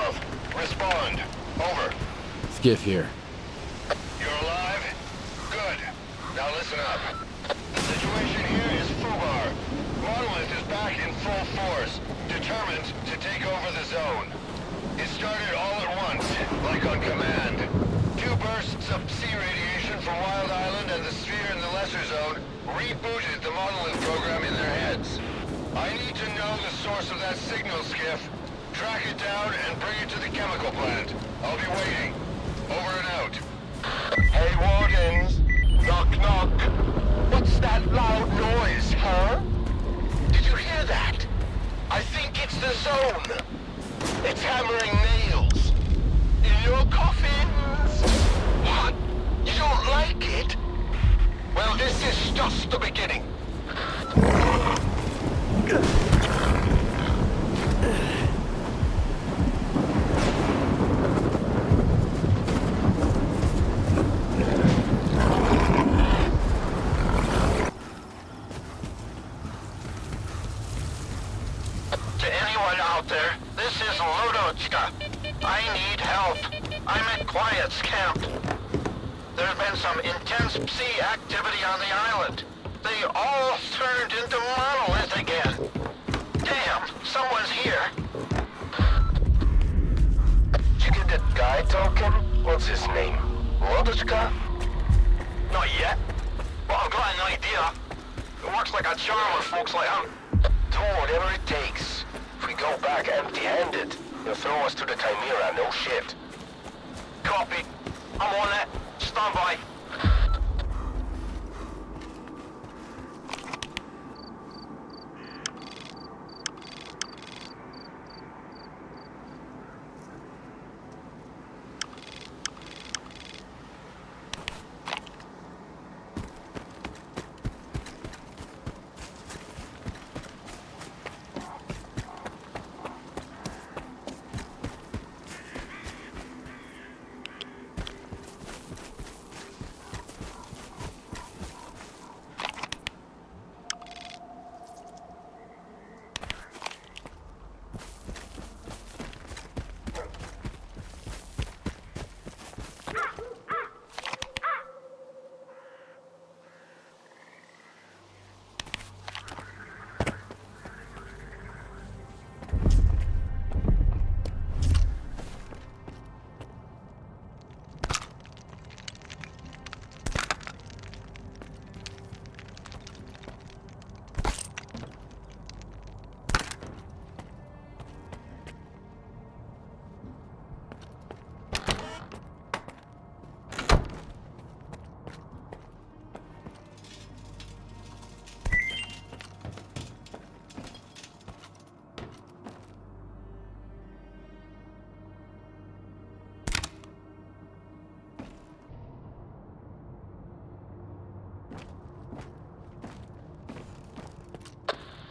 above. Respond. Over. Skiff here. You're alive? Good. Now listen up. The situation here is FUBAR. Monolith is back in full force, determined to take over the zone. It started all at once, like on command. 2 bursts of C radiation from Wild Island and the sphere in the Lesser Zone rebooted the Monolith program in their heads. I need to know the source of that signal, Skiff. Track it down and bring it to the chemical plant. I'll be waiting. Over and out. Hey, Wardens. Knock, knock. What's that loud noise, huh? Did you hear that? I think it's the zone. It's hammering nails. In your coffins. What? You don't like it? Well, this is just the beginning. I need help. I'm at Quiet's camp. There's been some intense sea activity on the island. They all turned into monolith again. Damn, someone's here. Did you get that guy talking? What's his name? Lodochka? Not yet. But I've got an idea. It works like a charm with folks like him. Do whatever it takes. If we go back empty-handed, you'll throw us to the Chimera, no shit. Copy. I'm on it. Stand by.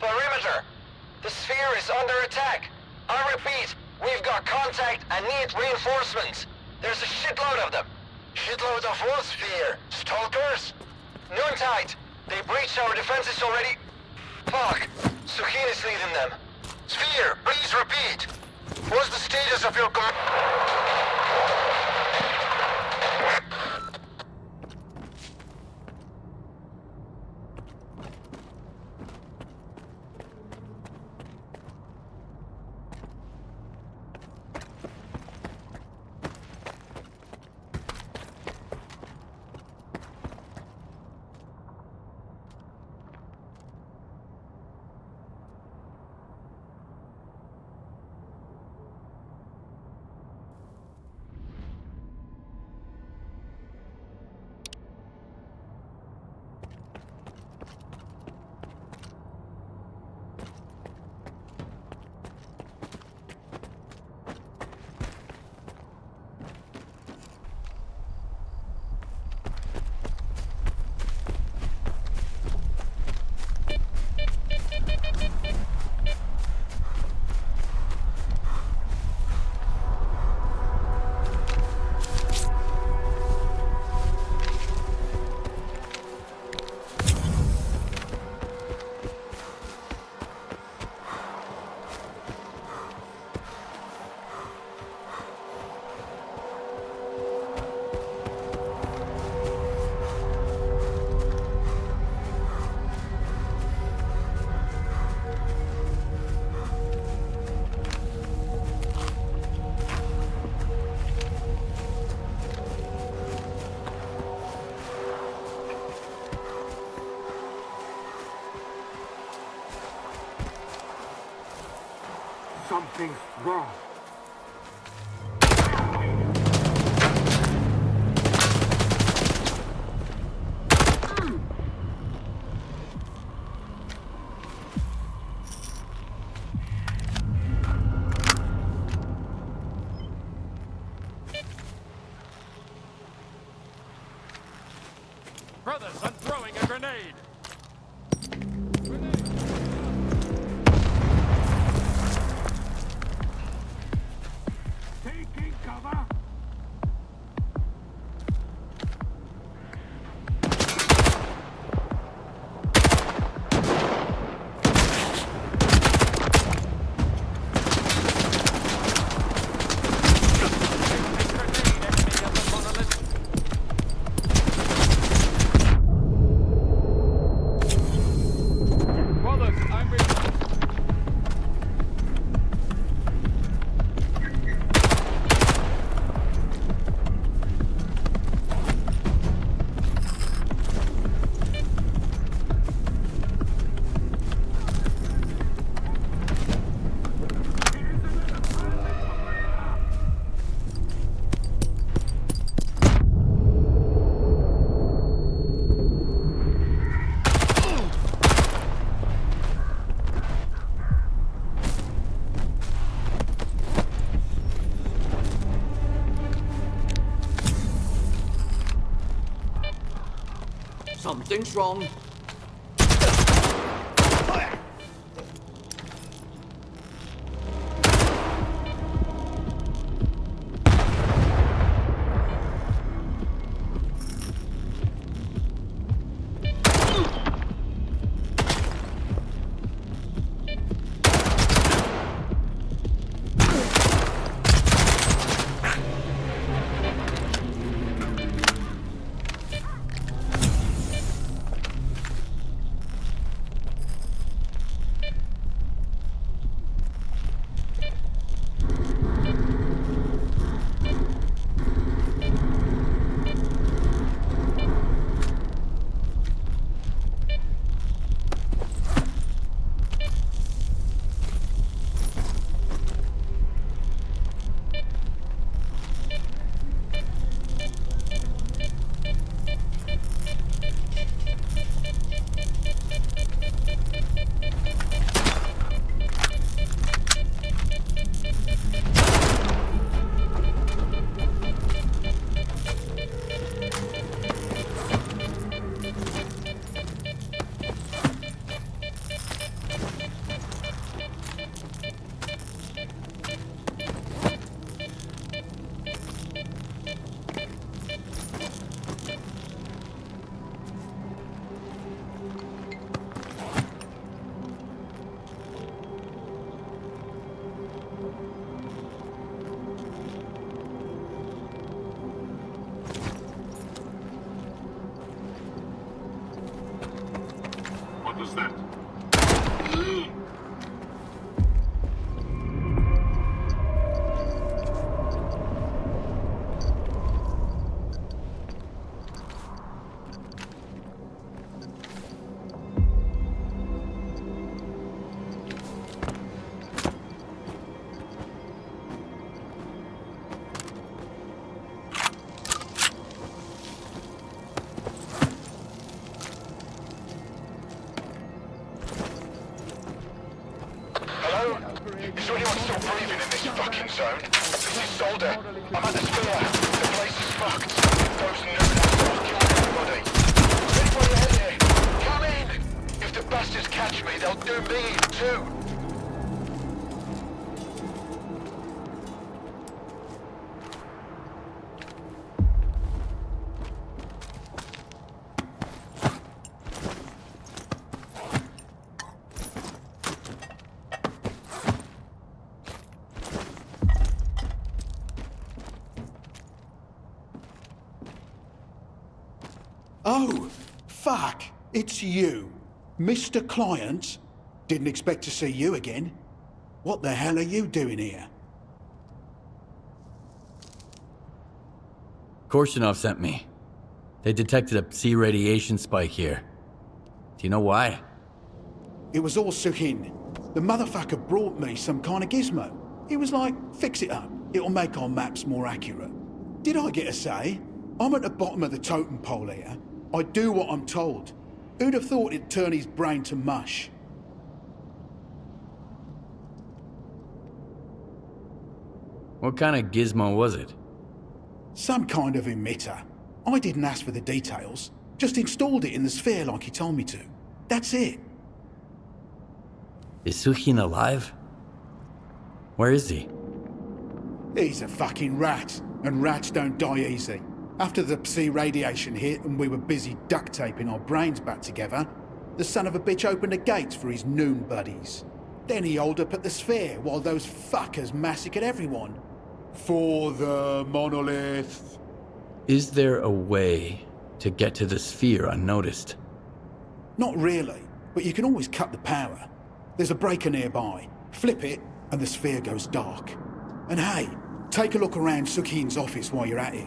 Perimeter! The sphere is under attack. I repeat, we've got contact and need reinforcements. There's a shitload of them. Shitload of what sphere? Stalkers? Noontide! They breached our defenses already. Fuck! Suhin is leading them. Sphere, please repeat. What's the status of your Something's wrong. Brothers, I'm throwing a grenade! Taking cover. Something's wrong. What was that? Hello? Is there anyone still breathing in this fucking zone? This is Solder. I'm at the Sphere. The place is fucked. Those noobs have killed everybody. Anybody out here? Come in! If the bastards catch me, they'll do me in too. Oh, fuck. It's you. Mr. Client? Didn't expect to see you again. What the hell are you doing here? Korshunov sent me. They detected a C radiation spike here. Do you know why? It was all Suhin. the motherfucker brought me some kind of gizmo. He was like, fix it up. It'll make our maps more accurate. Did I get a say? I'm at the bottom of the totem pole here. I do what I'm told. Who'd have thought it'd turn his brain to mush? What kind of gizmo was it? Some kind of emitter. I didn't ask for the details. Just installed it in the sphere like he told me to. That's it. Is Sukin alive? Where is he? He's a fucking rat, and rats don't die easy. After the psi radiation hit and we were busy duct taping our brains back together, the son of a bitch opened the gates for his noon buddies. Then he holed up at the sphere while those fuckers massacred everyone. For the monolith. Is there a way to get to the sphere unnoticed? Not really, but you can always cut the power. There's a breaker nearby. Flip it, and the sphere goes dark. And hey, take a look around Sukin's office while you're at it.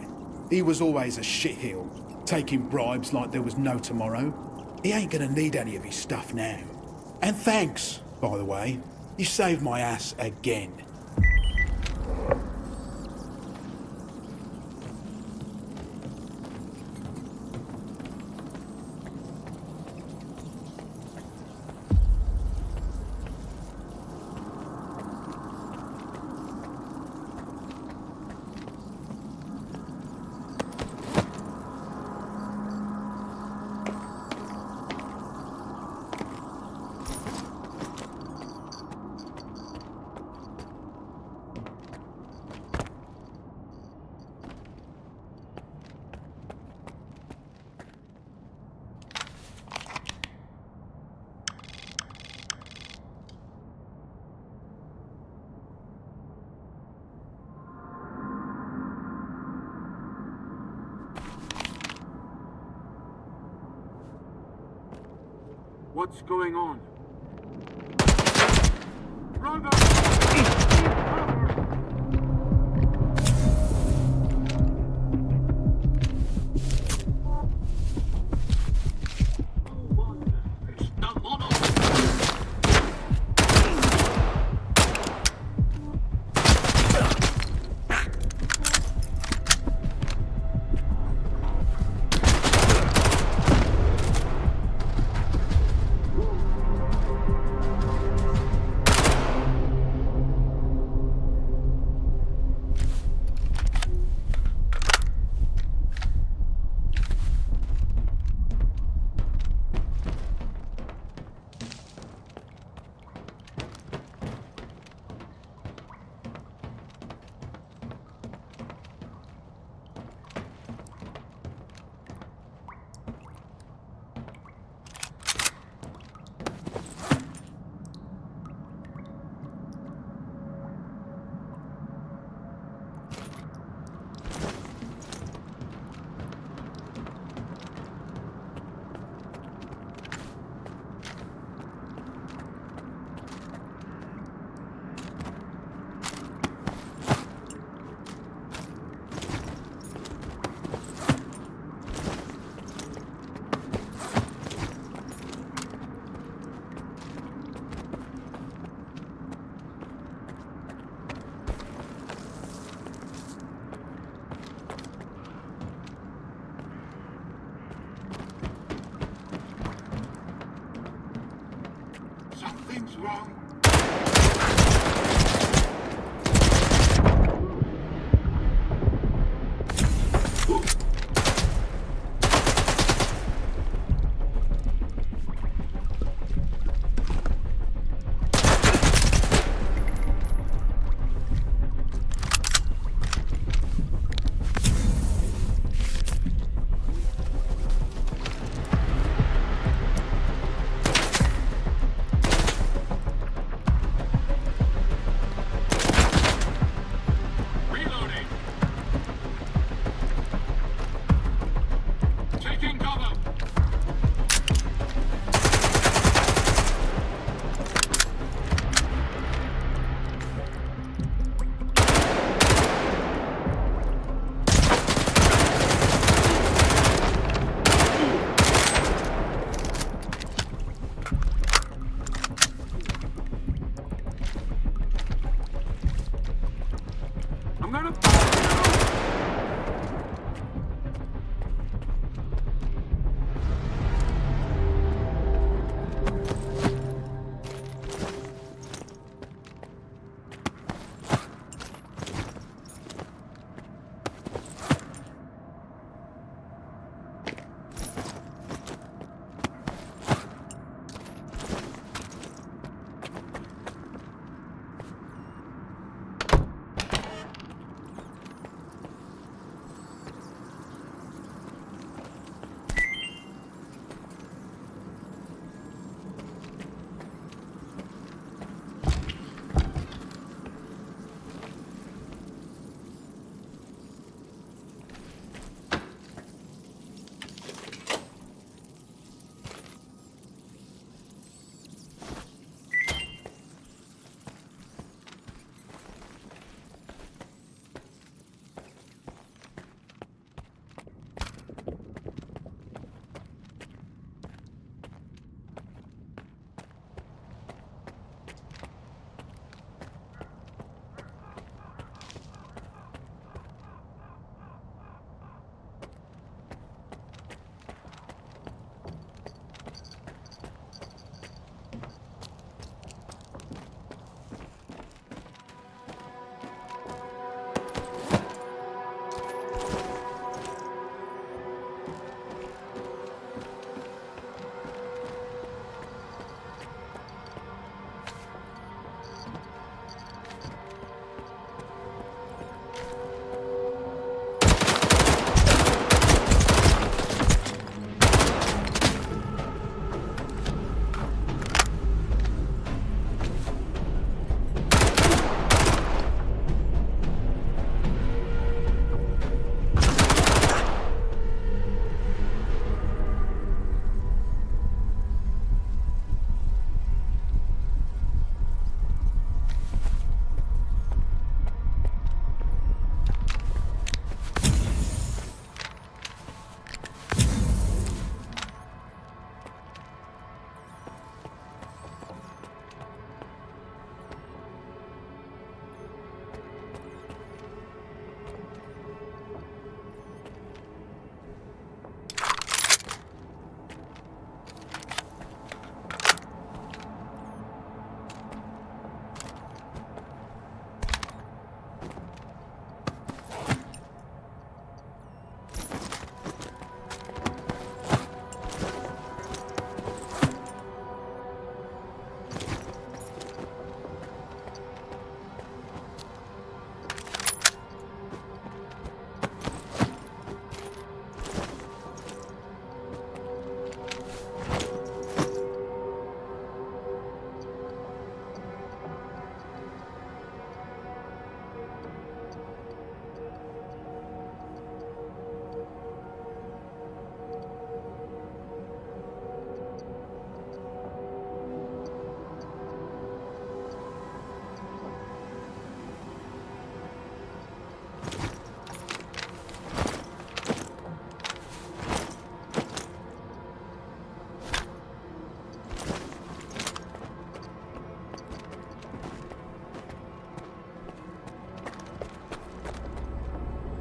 He was always a shitheel, taking bribes like there was no tomorrow. He ain't gonna need any of his stuff now. And thanks, by the way. You saved my ass again. What's going on? Brother! Something's wrong. I'm gonna...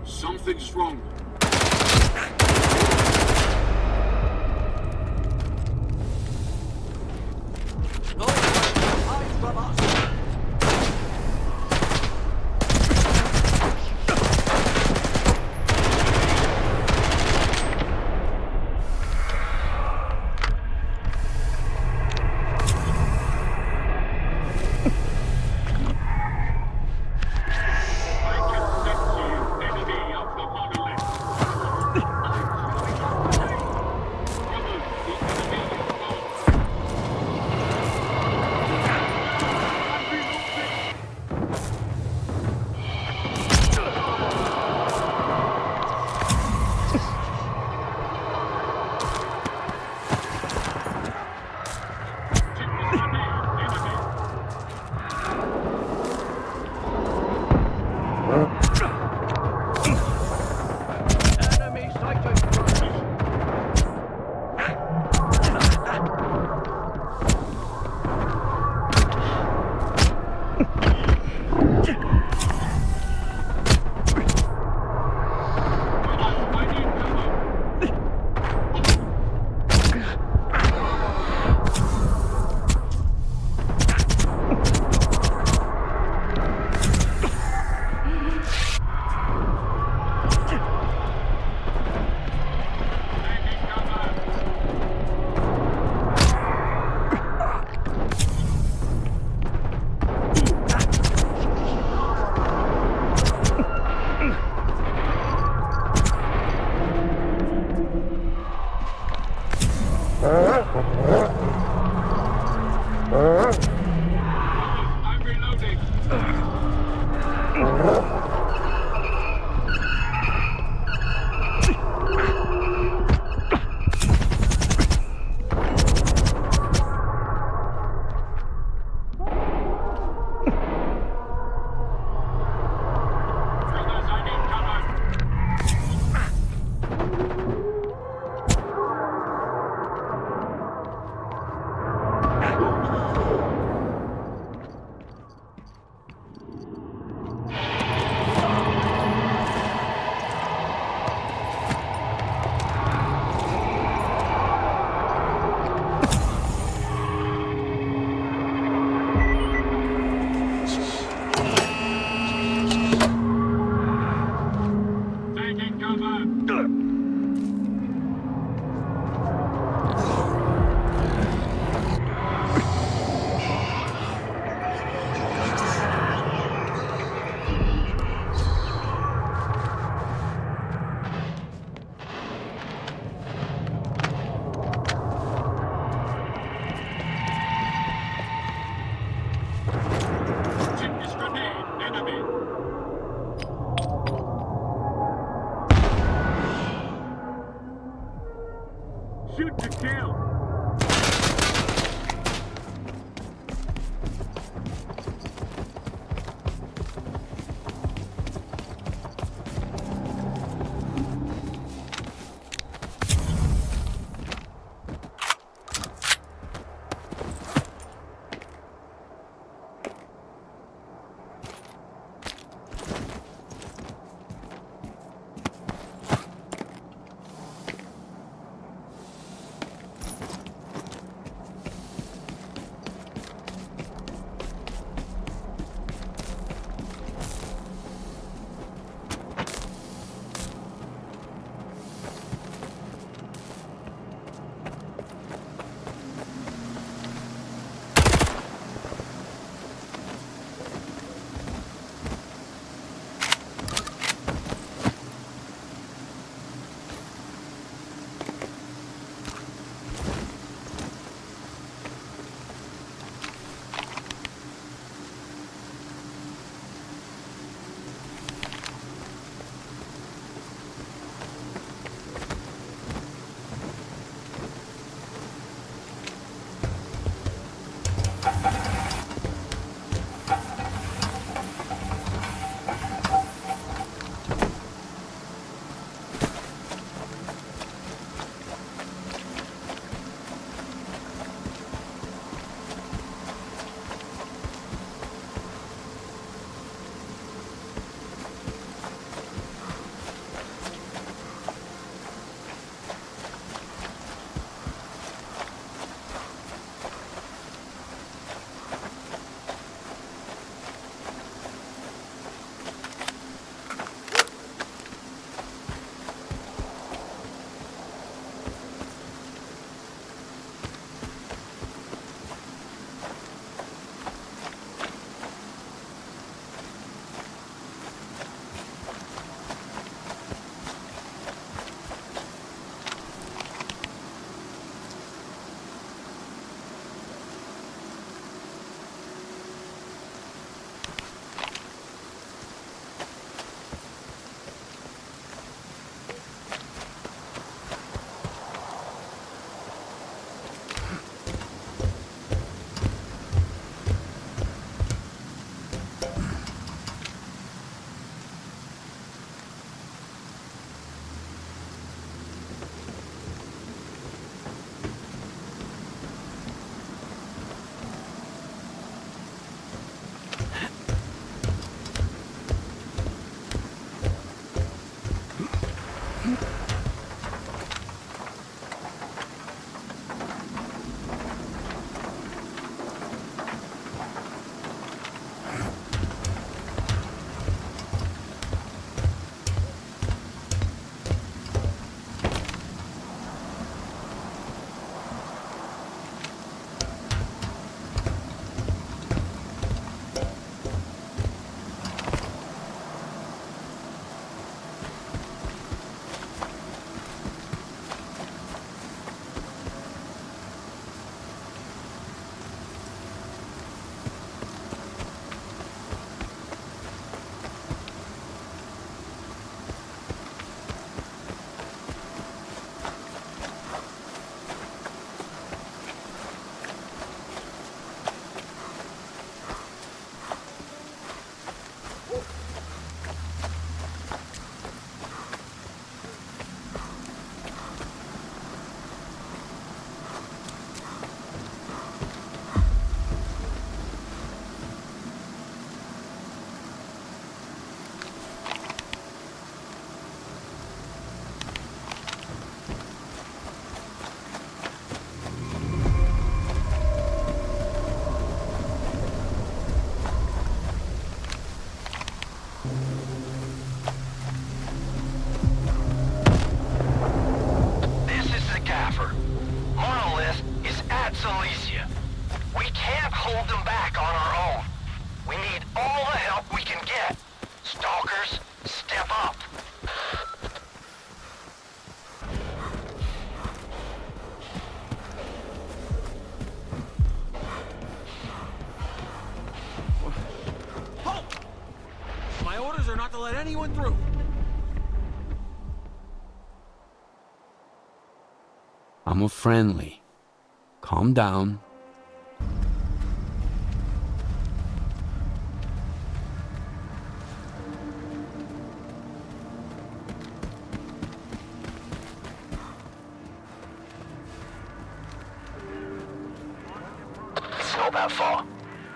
Something's wrong. No one hides from us. I can sense you, enemy of the monolith. Shoot to kill! to let anyone through. I'm a friendly. Calm down. It's not that far.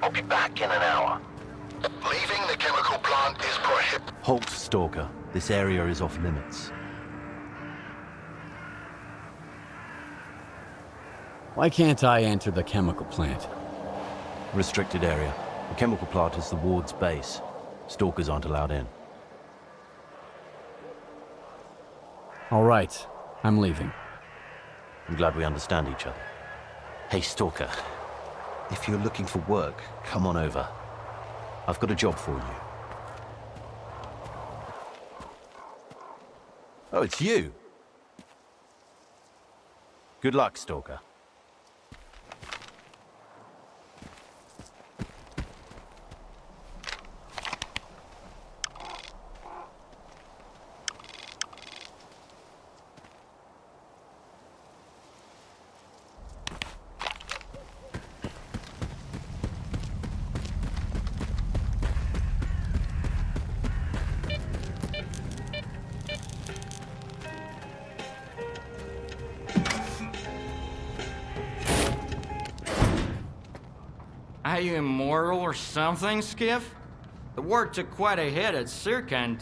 I'll be back in an hour. Leaving the chemical plant is prohibited. Halt, Stalker. This area is off limits. Why can't I enter the chemical plant? Restricted area. The chemical plant is the ward's base. Stalkers aren't allowed in. All right, I'm leaving. I'm glad we understand each other. Hey, Stalker. If you're looking for work, come on over. I've got a job for you. Oh, it's you. Good luck, Stalker. Are you immortal or something, Skiff? The work took quite a hit at S.T.A.L.K.E.R, and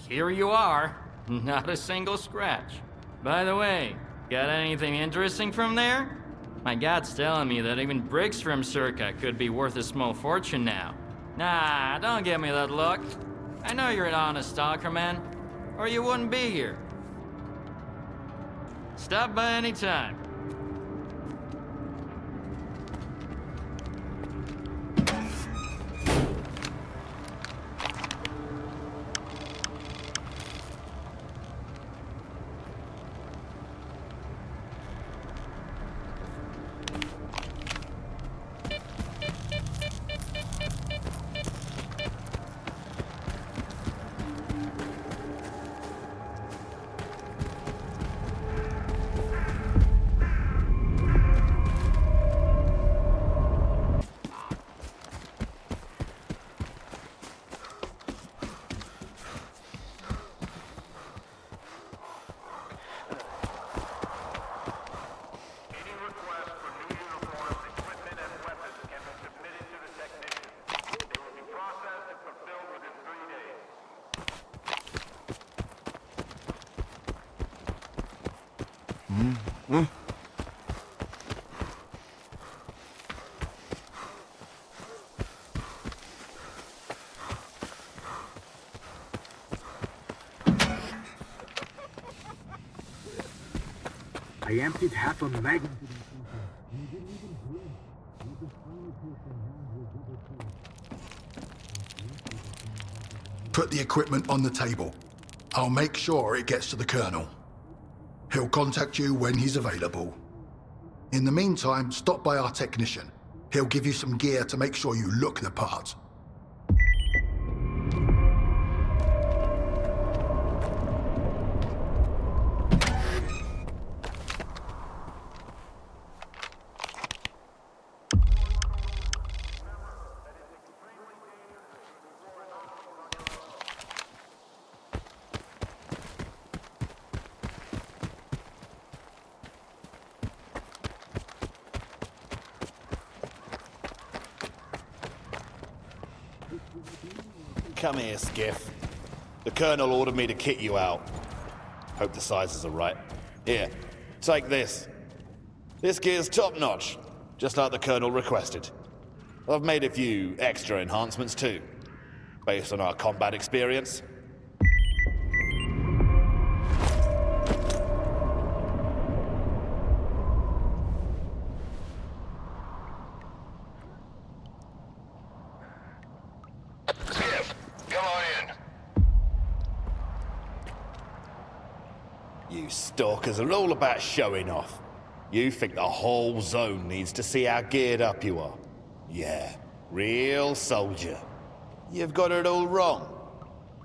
here you are. Not a single scratch. By the way, got anything interesting from there? My God's telling me that even bricks from S.T.A.L.K.E.R could be worth a small fortune now. Nah, don't give me that look. I know you're an honest stalker, man, or you wouldn't be here. Stop by any time. I emptied half a mag. Put the equipment on the table. I'll make sure it gets to the Colonel. He'll contact you when he's available. In the meantime, stop by our technician. He'll give you some gear to make sure you look the part. Come here, Skiff. The Colonel ordered me to kit you out. Hope the sizes are right. Here, take this. This gear's top-notch, just like the Colonel requested. I've made a few extra enhancements too, based on our combat experience. You stalkers are all about showing off. You think the whole zone needs to see how geared up you are. Yeah, real soldier. You've got it all wrong.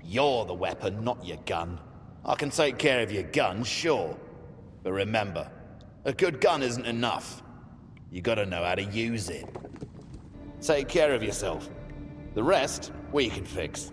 You're the weapon, not your gun. I can take care of your gun, sure. But remember, A good gun isn't enough. You gotta know how to use it. Take care of yourself. The rest, we can fix.